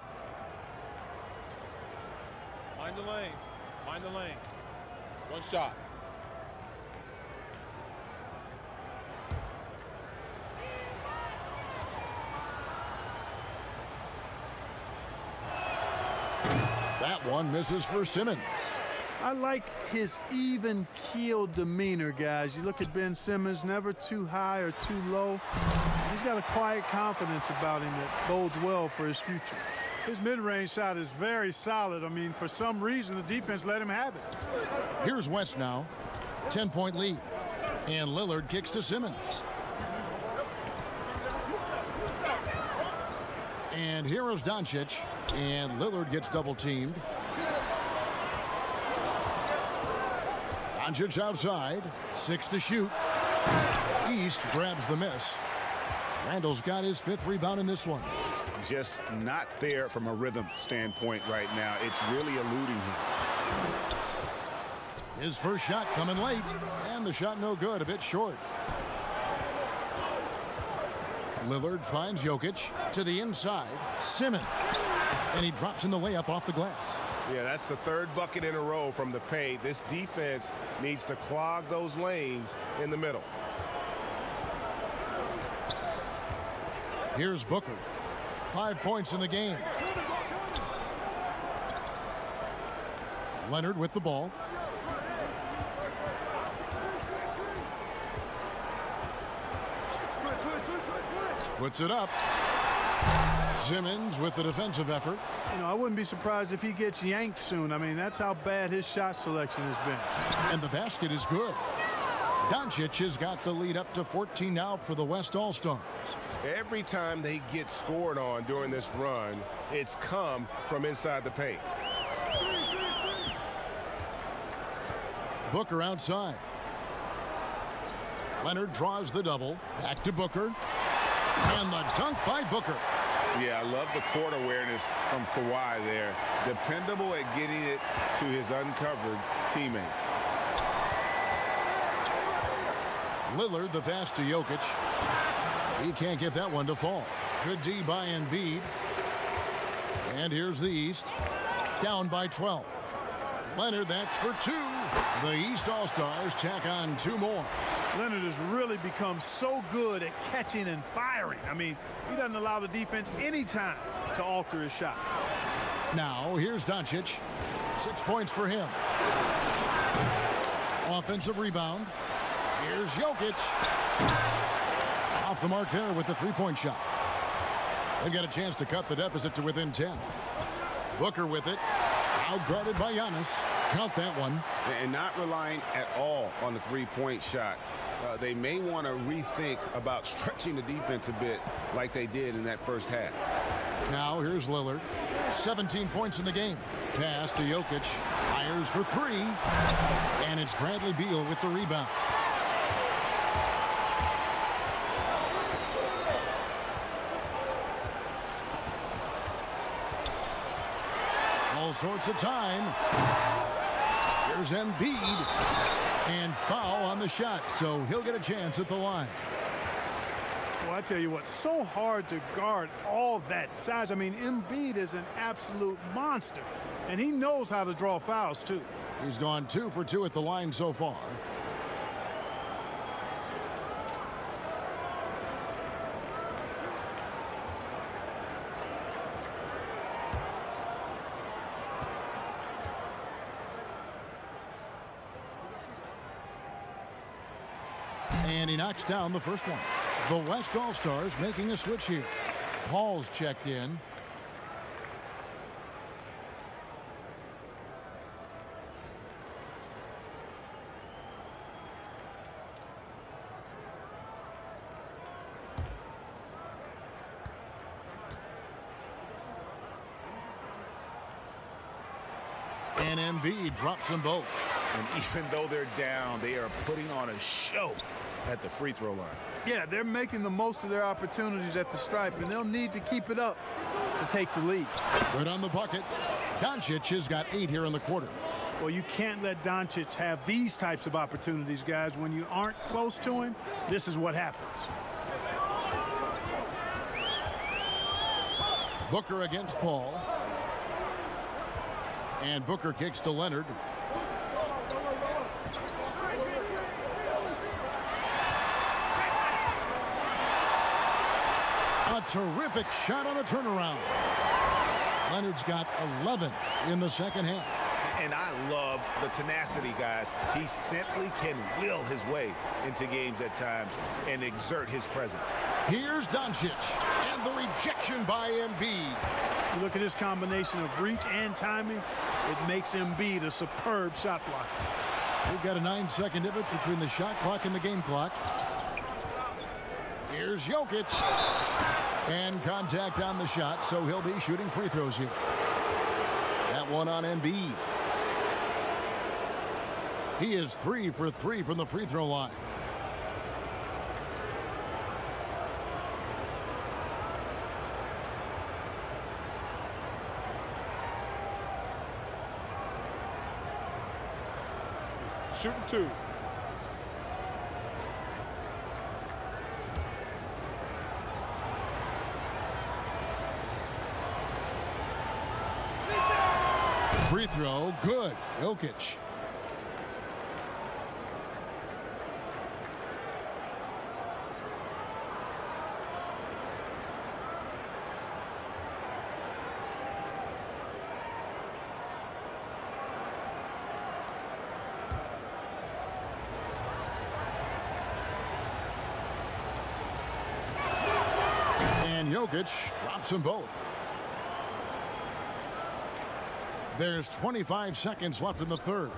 Mind the lanes. Mind the lanes. One shot. That one misses for Simmons. I like his even-keeled demeanor, guys. You look at Ben Simmons, never too high or too low. He's got a quiet confidence about him that bodes well for his future. His mid-range shot is very solid. I mean, for some reason, the defense let him have it. Here's West now. 10-point lead. And Lillard kicks to Simmons. And here is Doncic. And Lillard gets double-teamed. Doncic outside. 6 to shoot. East grabs the miss. Randall's got his 5th rebound in this one. Just not there from a rhythm standpoint right now. It's really eluding him. His first shot coming late. And the shot no good, a bit short. Lillard finds Jokic to the inside. Simmons. And he drops in the layup off the glass. Yeah, that's the 3rd bucket in a row from the paint. This defense needs to clog those lanes in the middle. Here's Booker. 5 points in the game. Leonard with the ball. Puts it up. Simmons with the defensive effort. You know, I wouldn't be surprised if he gets yanked soon. I mean, that's how bad his shot selection has been. And the basket is good. Doncic has got the lead up to 14 now for the West All-Stars. Every time they get scored on during this run, it's come from inside the paint. Booker outside. Leonard draws the double. Back to Booker. And the dunk by Booker. Yeah, I love the court awareness from Kawhi there. Dependable at getting it to his uncovered teammates. Lillard, the pass to Jokic. He can't get that one to fall. Good D by Embiid. And here's the East. Down by 12. Leonard, that's for 2. The East All-Stars tack on 2 more. Leonard has really become so good at catching and firing. I mean, he doesn't allow the defense any time to alter his shot. Now, here's Doncic. 6 points for him. Offensive rebound. Here's Jokic. Off the mark there with the 3-point shot. They got a chance to cut the deficit to within 10. Booker with it. Out guarded by Giannis. Count that one. And not relying at all on the 3-point shot. They may want to rethink about stretching the defense a bit like they did in that first half. Now here's Lillard. 17 points in the game. Pass to Jokic. Fires for 3. And it's Bradley Beal with the rebound. All sorts of time. Here's Embiid. And foul on the shot, so he'll get a chance at the line. Well, I tell you what, so hard to guard all that size. I mean, Embiid is an absolute monster, and he knows how to draw fouls, too. He's gone 2 for 2 at the line so far. And he knocks down the first one. The West All-Stars making a switch here. Paul's checked in. And Embiid drops them both. And even though they're down, they are putting on a show at the free throw line. Yeah, they're making the most of their opportunities at the stripe, and they'll need to keep it up to take the lead. Good on the bucket. Doncic has got 8 here in the quarter. Well, you can't let Doncic have these types of opportunities, guys. When you aren't close to him, this is what happens. Booker against Paul. And Booker kicks to Leonard. A terrific shot on the turnaround. Leonard's got 11 in the second half. And I love the tenacity, guys. He simply can will his way into games at times and exert his presence. Here's Doncic, and the rejection by Embiid. You look at this combination of reach and timing, it makes Embiid a superb shot blocker. We've got a 9-second difference between the shot clock and the game clock. Here's Jokic. And contact on the shot, so he'll be shooting free throws here. That one on Embiid. He is 3 for 3 from the free throw line. Shooting 2. Free throw, good. Jokic. And Jokic drops them both. There's 25 seconds left in the third.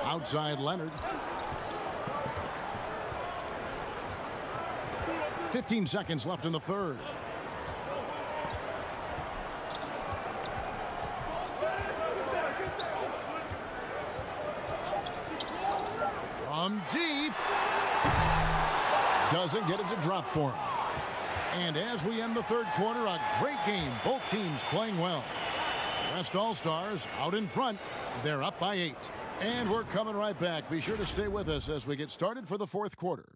Outside Leonard. 15 seconds left in the third. From deep. Doesn't get it to drop for him. And as we end the third quarter, a great game. Both teams playing well. West All-Stars out in front. They're up by 8. And we're coming right back. Be sure to stay with us as we get started for the fourth quarter.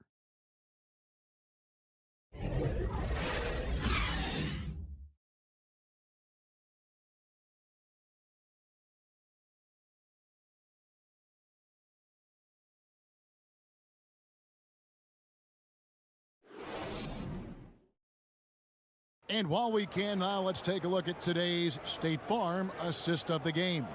And while we can now, let's take a look at today's State Farm assist of the game.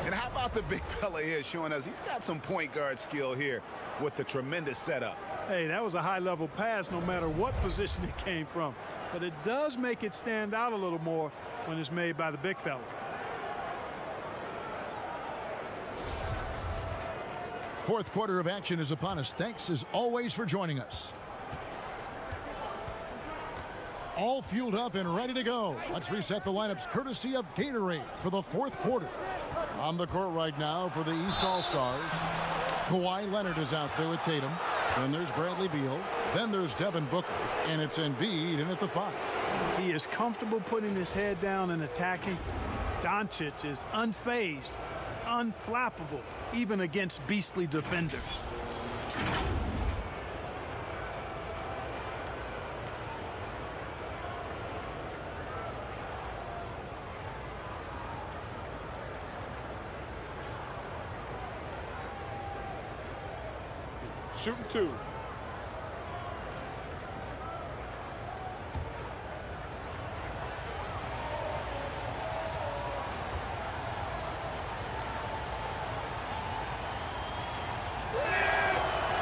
And how about the big fella here showing us he's got some point guard skill here with the tremendous setup. Hey, that was a high-level pass no matter what position it came from. But it does make it stand out a little more when it's made by the big fella. Fourth quarter of action is upon us. Thanks as always for joining us. All fueled up and ready to go. Let's reset the lineups courtesy of Gatorade for the fourth quarter. On the court right now for the East All-Stars, Kawhi Leonard is out there with Tatum. Then there's Bradley Beal. Then there's Devin Booker. And it's Embiid in at the 5. He is comfortable putting his head down and attacking. Doncic is unfazed, unflappable, even against beastly defenders. shooting 2.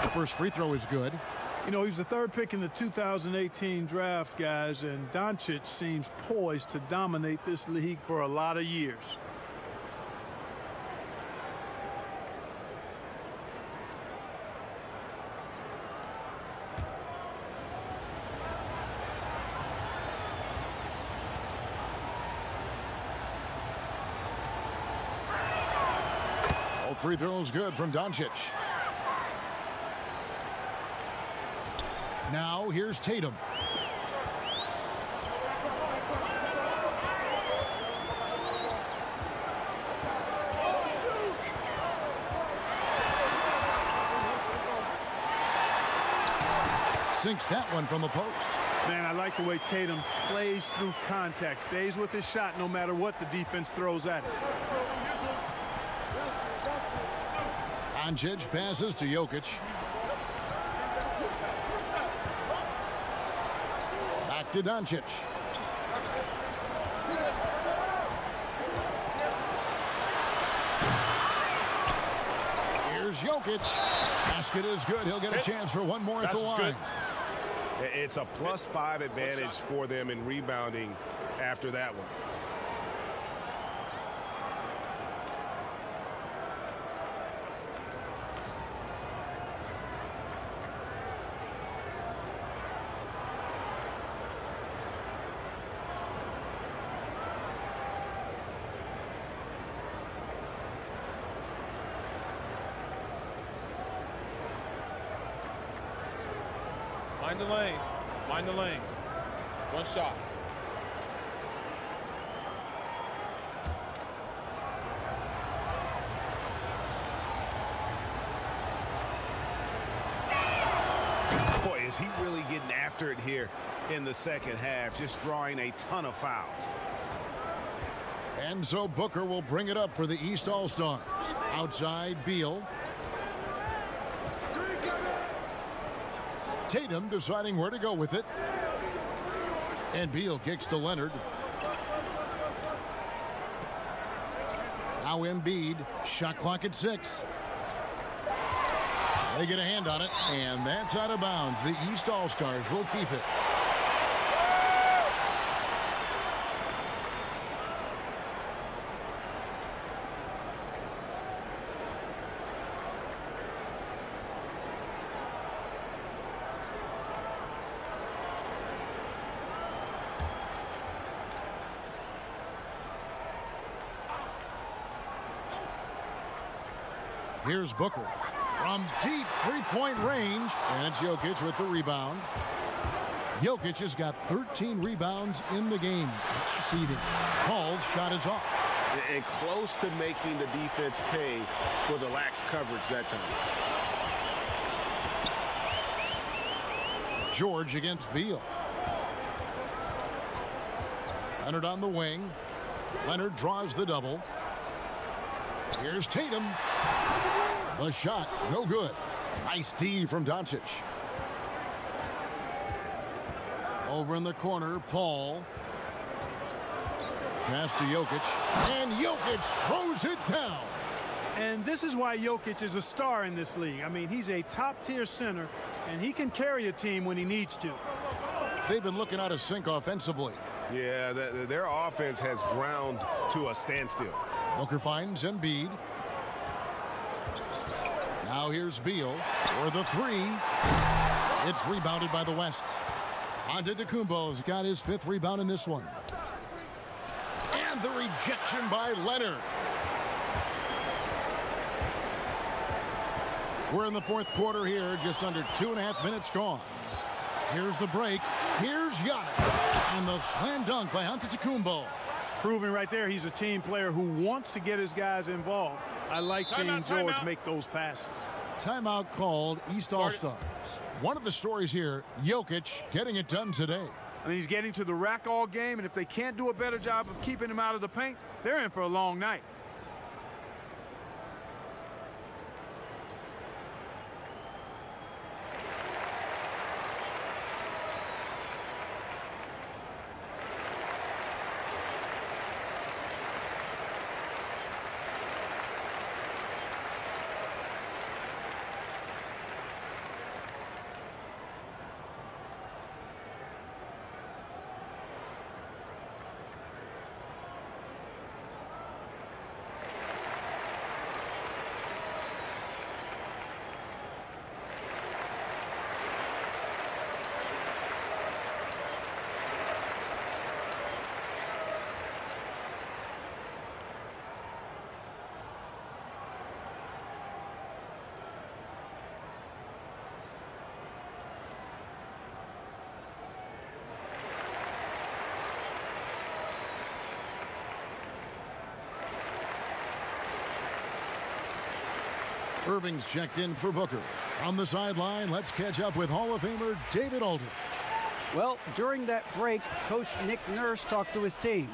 The first free throw is good. You know, he was the 3rd pick in the 2018 draft, guys, and Doncic seems poised to dominate this league for a lot of years. All free throws good from Doncic. Now here's Tatum. Sinks that one from the post. Man, I like the way Tatum plays through contact, stays with his shot no matter what the defense throws at him. Doncic passes to Jokic. Back to Doncic. Here's Jokic. Basket is good. He'll get a chance for one more at the line. It's a +5 advantage for them in rebounding after that one. Mind the lanes. Mind the lanes. One shot. Boy, is he really getting after it here in the second half, just drawing a ton of fouls. And so Booker will bring it up for the East All-Stars. Outside, Beal. Tatum deciding where to go with it. And Beal kicks to Leonard. Now Embiid, shot clock at 6. They get a hand on it, and that's out of bounds. The East All-Stars will keep it. Here's Booker from deep three-point range, and it's Jokic with the rebound. Jokic has got 13 rebounds in the game. Seeding. Paul's shot is off. And close to making the defense pay for the lax coverage that time. George against Beal. Leonard on the wing. Leonard draws the double. Here's Tatum. The shot, no good. Nice D from Doncic. Over in the corner, Paul. Pass to Jokic. And Jokic throws it down. And this is why Jokic is a star in this league. I mean, he's a top-tier center, and he can carry a team when he needs to. They've been looking out of sync offensively. Yeah, their offense has ground to a standstill. Booker finds Embiid. Now here's Beal for the 3. It's rebounded by the West. Antetokounmpo's got his 5th rebound in this one. And the rejection by Leonard. We're in the 4th quarter here, just under 2.5 minutes gone. Here's the break. Here's Giannis. And the slam dunk by Antetokounmpo. Proving right there he's a team player who wants to get his guys involved. I like seeing George make those passes. Timeout called, East All-Stars. One of the stories here, Jokic getting it done today. I mean, he's getting to the rack all game, and if they can't do a better job of keeping him out of the paint, they're in for a long night. Irving's checked in for Booker. On the sideline, let's catch up with Hall of Famer David Aldridge. Well, during that break, Coach Nick Nurse talked to his team.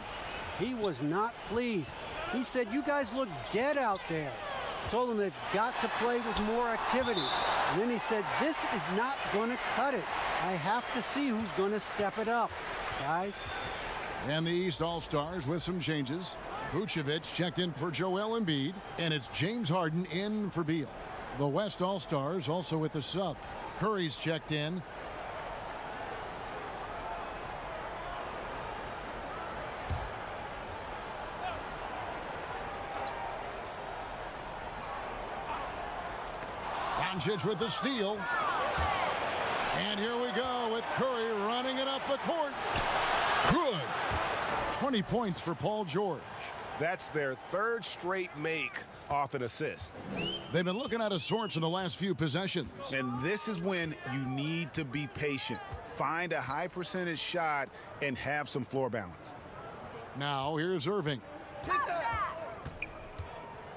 He was not pleased. He said, "You guys look dead out there." I told them they've got to play with more activity. And then he said, "This is not going to cut it. I have to see who's going to step it up, guys." And the East All-Stars with some changes. Vucevic checked in for Joel Embiid, and it's James Harden in for Beal. The West All-Stars also with a sub. Curry's checked in. Doncic with the steal. And here we go with Curry running it up the court. Good. 20 points for Paul George. That's their third straight make off an assist. They've been looking out of sorts in the last few possessions. And this is when you need to be patient. Find a high percentage shot and have some floor balance. Now here's Irving.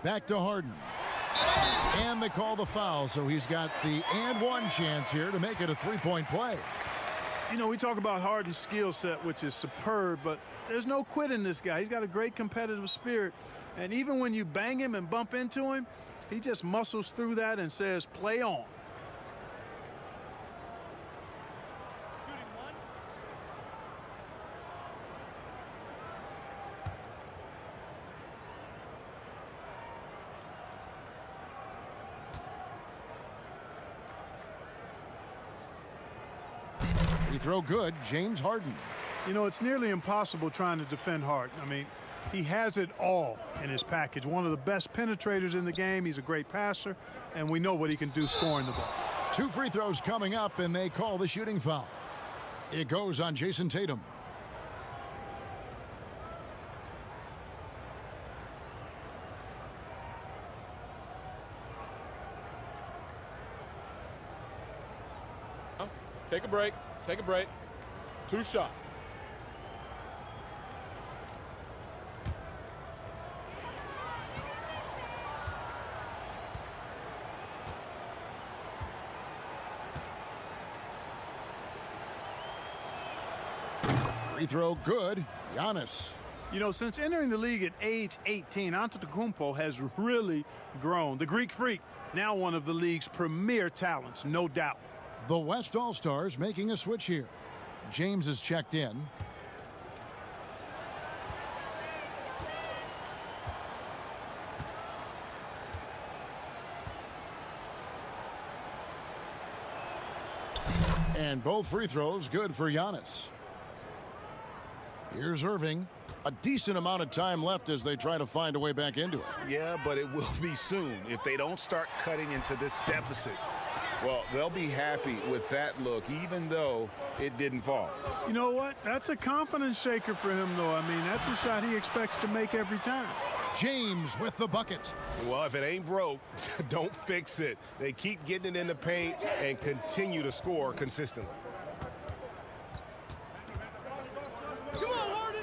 Back to Harden. And they call the foul, so he's got the and one chance here to make it a three-point play. You know, we talk about Harden's skill set, which is superb, but there's no quit in this guy. He's got a great competitive spirit. And even when you bang him and bump into him, he just muscles through that and says, "Play on." Free throw good, James Harden. You know, it's nearly impossible trying to defend Harden. I mean, he has it all in his package. One of the best penetrators in the game. He's a great passer, and we know what he can do scoring the ball. 2 free throws coming up, and they call the shooting foul. It goes on Jason Tatum. Take a break. Take a break. 2 shots. Free throw good, Giannis. You know, since entering the league at age 18, Antetokounmpo has really grown. The Greek Freak, now one of the league's premier talents, no doubt. The West All-Stars making a switch here. James is checked in. And both free throws good for Giannis. Here's Irving. A decent amount of time left as they try to find a way back into it. Yeah, but it will be soon if they don't start cutting into this deficit. Well, they'll be happy with that look, even though it didn't fall. You know what? That's a confidence shaker for him, though. I mean, that's a shot he expects to make every time. James with the bucket. Well, if it ain't broke, don't fix it. They keep getting it in the paint and continue to score consistently.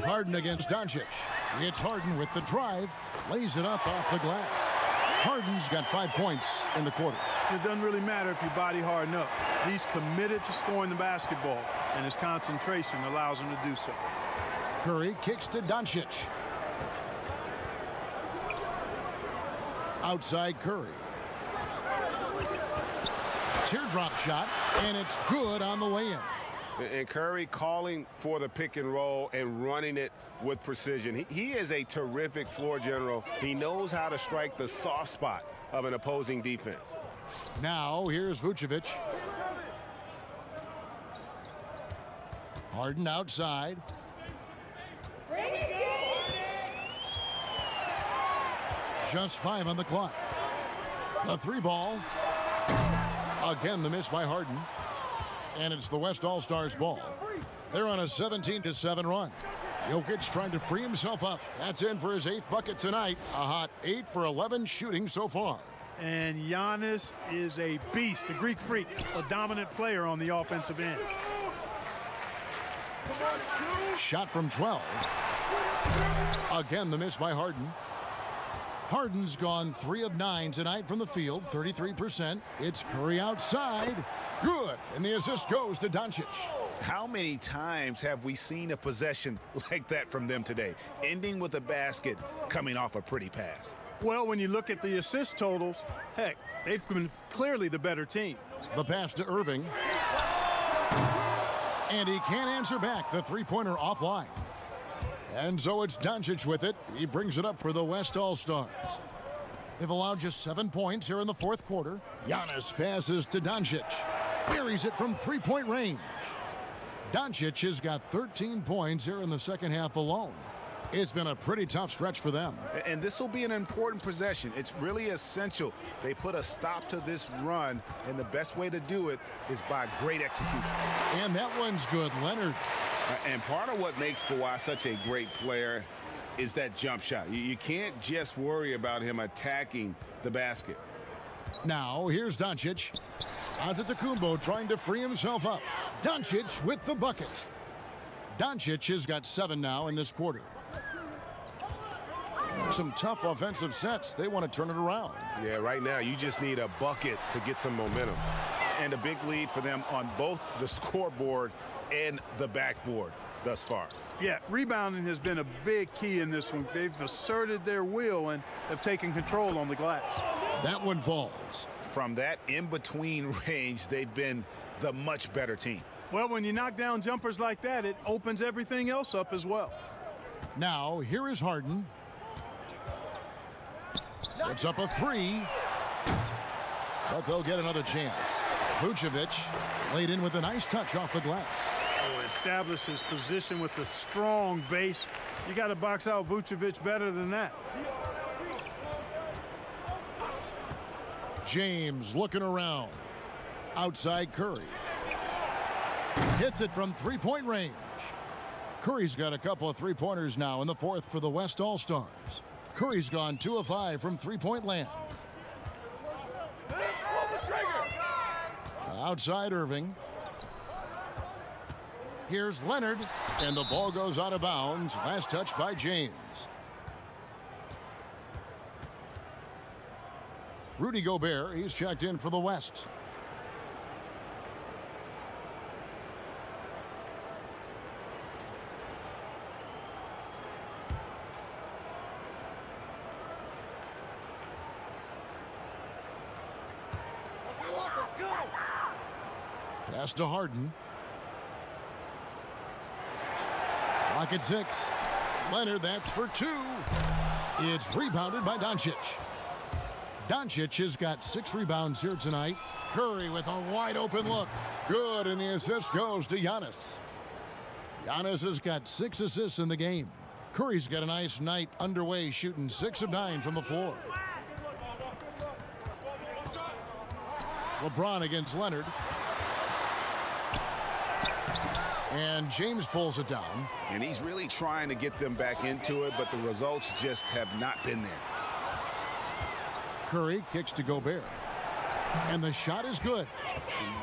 Harden against Doncic. It's Harden with the drive. Lays it up off the glass. Harden's got 5 points in the quarter. It doesn't really matter if you body Harden up. He's committed to scoring the basketball, and his concentration allows him to do so. Curry kicks to Doncic. Outside Curry. Teardrop shot, and it's good on the way in. And Curry calling for the pick and roll and running it with precision. He is a terrific floor general. He knows how to strike the soft spot of an opposing defense. Now here's Vucevic. Harden outside. Just 5 on the clock. The 3 ball. Again, the miss by Harden. And it's the West All-Stars ball. They're on a 17-7 run. Jokic trying to free himself up. That's in for his 8th bucket tonight. A hot 8 for 11 shooting so far. And Giannis is a beast, the Greek Freak, a dominant player on the offensive end. Shot from 12. Again, the miss by Harden. Harden's gone 3 of 9 tonight from the field, 33%. It's Curry outside. Good. And the assist goes to Doncic. How many times have we seen a possession like that from them today, ending with a basket coming off a pretty pass? Well, when you look at the assist totals, heck, they've been clearly the better team. The pass to Irving. And he can't answer back. The three-pointer offline. And so it's Doncic with it. He brings it up for the West All-Stars. They've allowed just 7 points here in the fourth quarter. Giannis passes to Doncic. Buries it from three-point range. Doncic has got 13 points here in the second half alone. It's been a pretty tough stretch for them. And this will be an important possession. It's really essential they put a stop to this run, and the best way to do it is by great execution. And that one's good, Leonard. And part of what makes Kawhi such a great player is that jump shot. You can't just worry about him attacking the basket. Now, here's Doncic. Antetokounmpo trying to free himself up. Doncic with the bucket. Doncic has got 7 now in this quarter. Some tough offensive sets. They want to turn it around. Yeah, right now you just need a bucket to get some momentum. And a big lead for them on both the scoreboard and the backboard thus far. Yeah, rebounding has been a big key in this one. They've asserted their will and have taken control on the glass. That one falls. From that in-between range, they've been the much better team. Well, when you knock down jumpers like that, it opens everything else up as well. Now, here is Harden. It's up a 3. But they'll get another chance. Vucevic laid in with a nice touch off the glass. Oh, establishes position with a strong base. You got to box out Vucevic better than that. James looking around. Outside Curry. Hits it from three-point range. Curry's got a couple of three-pointers now in the fourth for the West All-Stars. Curry's gone 2 of 5 from three-point land. Outside Irving. Here's Leonard, and the ball goes out of bounds. Last touch by James. Rudy Gobert, he's checked in for the West. Pass to Harden. Clock at 6. Leonard, that's for 2. It's rebounded by Doncic. Doncic has got 6 rebounds here tonight. Curry with a wide open look. Good, and the assist goes to Giannis. Giannis has got 6 assists in the game. Curry's got a nice night underway, shooting 6 of 9 from the floor. LeBron against Leonard. And James pulls it down. And he's really trying to get them back into it, but the results just have not been there. Curry kicks to Gobert. And the shot is good.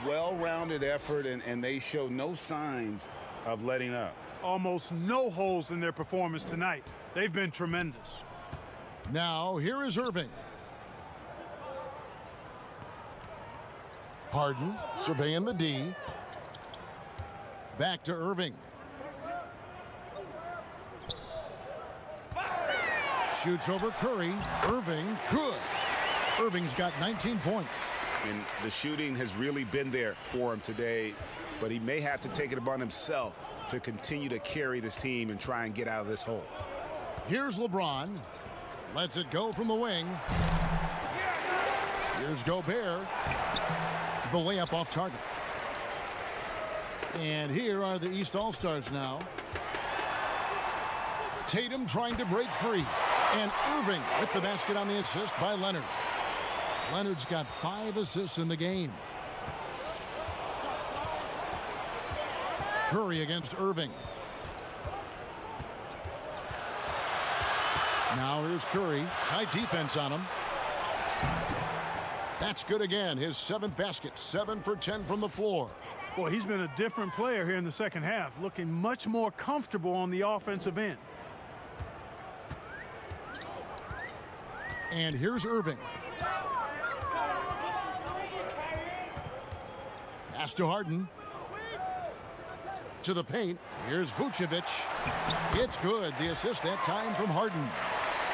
Well-rounded effort, and they show no signs of letting up. Almost no holes in their performance tonight. They've been tremendous. Now, here is Irving. Harden surveying the D. Back to Irving. Shoots over Curry. Irving, good. Irving's got 19 points. And the shooting has really been there for him today, but he may have to take it upon himself to continue to carry this team and try and get out of this hole. Here's LeBron. Lets it go from the wing. Here's Gobert. The layup off target. And here are the East All-Stars now. Tatum trying to break free. And Irving with the basket on the assist by Leonard. Leonard's got 5 assists in the game. Curry against Irving. Now here's Curry. Tight defense on him. That's good again. His 7th basket. 7 for 10 from the floor. Boy, he's been a different player here in the second half, looking much more comfortable on the offensive end. And here's Irving. Pass to Harden. To the paint. Here's Vucevic. It's good. The assist that time from Harden.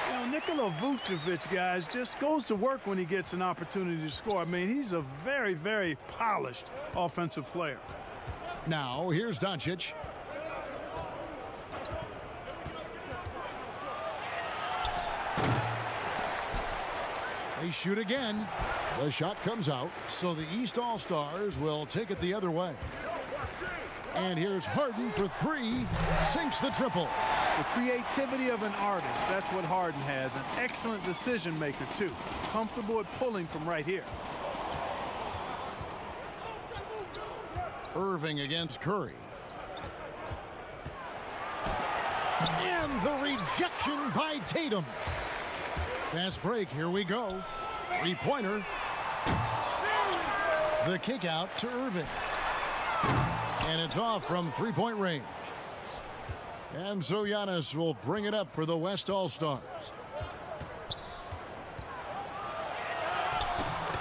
You know, Nikola Vucevic, guys, just goes to work when he gets an opportunity to score. I mean, he's a very, very polished offensive player. Now, here's Doncic. They shoot again. The shot comes out, so the East All-Stars will take it the other way. And here's Harden for three. Sinks the triple. The creativity of an artist, that's what Harden has. An excellent decision maker, too. Comfortable at pulling from right here. Irving against Curry. And the rejection by Tatum. Fast break, here we go. Three-pointer. The kick out to Irving. And it's off from three-point range. And so Giannis will bring it up for the West All-Stars.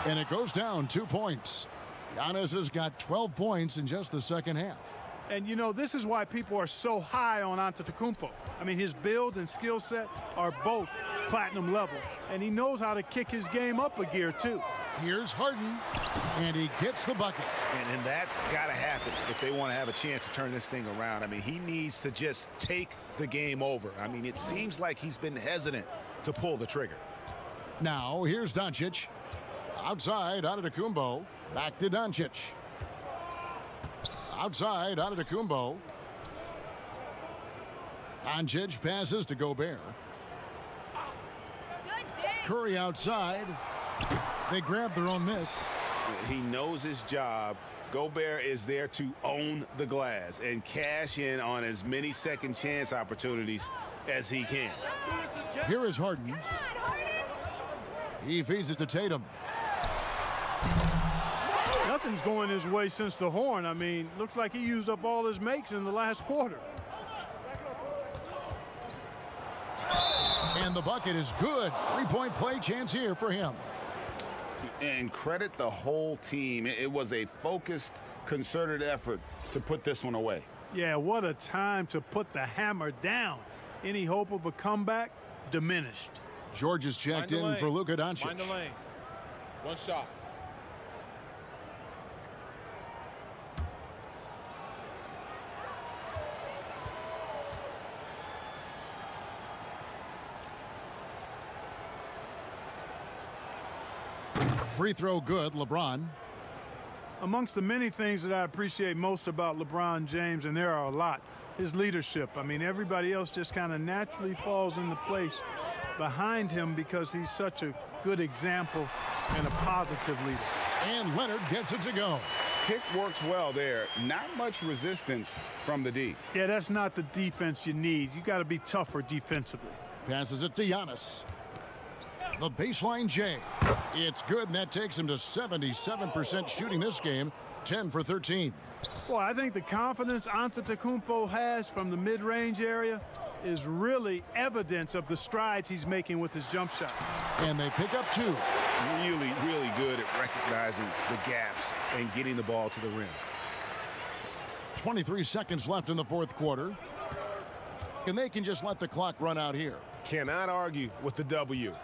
And it goes down 2 points. Giannis has got 12 points in just the second half. And, you know, this is why people are so high on Antetokounmpo. I mean, his build and skill set are both platinum level. And he knows how to kick his game up a gear, too. Here's Harden, and he gets the bucket. And that's got to happen if they want to have a chance to turn this thing around. I mean, he needs to just take the game over. I mean, it seems like he's been hesitant to pull the trigger. Now, here's Doncic. Outside, Antetokounmpo. Back to Doncic. Outside, Antetokounmpo. Doncic passes to Gobert. Curry outside. They grab their own miss. He knows his job. Gobert is there to own the glass and cash in on as many second chance opportunities as he can. Here is Harden. He feeds it to Tatum. Nothing's going his way since the horn. I mean, looks like he used up all his makes in the last quarter. And the bucket is good. Three-point play chance here for him. And credit the whole team. It was a focused, concerted effort to put this one away. Yeah, what a time to put the hammer down. Any hope of a comeback diminished. George is checked in for Luka Doncic. Mind the lanes. One shot. Free throw good, LeBron. Amongst the many things that I appreciate most about LeBron James, and there are a lot, his leadership. I mean, everybody else just kind of naturally falls into place behind him because he's such a good example and a positive leader. And Leonard gets it to go. Pick works well there. Not much resistance from the D. Yeah, that's not the defense you need. You got to be tougher defensively. Passes it to Giannis. The baseline J. It's good, and that takes him to 77% shooting this game, 10 for 13. Well, I think the confidence Antetokounmpo has from the mid-range area is really evidence of the strides he's making with his jump shot. And they pick up two. Really, really good at recognizing the gaps and getting the ball to the rim. 23 seconds left in the fourth quarter. And they can just let the clock run out here. Cannot argue with the W.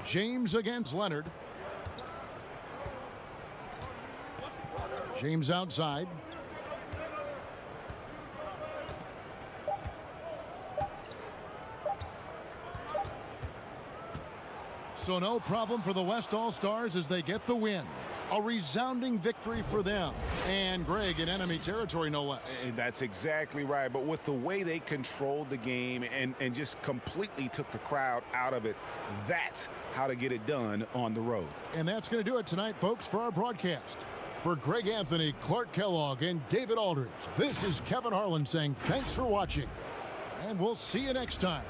James against Leonard. James outside. So no problem for the West All-Stars as they get the win. A resounding victory for them. And Greg in enemy territory, no less. That's exactly right. But with the way they controlled the game and just completely took the crowd out of it, that's how to get it done on the road. And that's going to do it tonight, folks, for our broadcast. For Greg Anthony, Clark Kellogg, and David Aldridge, this is Kevin Harlan saying thanks for watching. And we'll see you next time.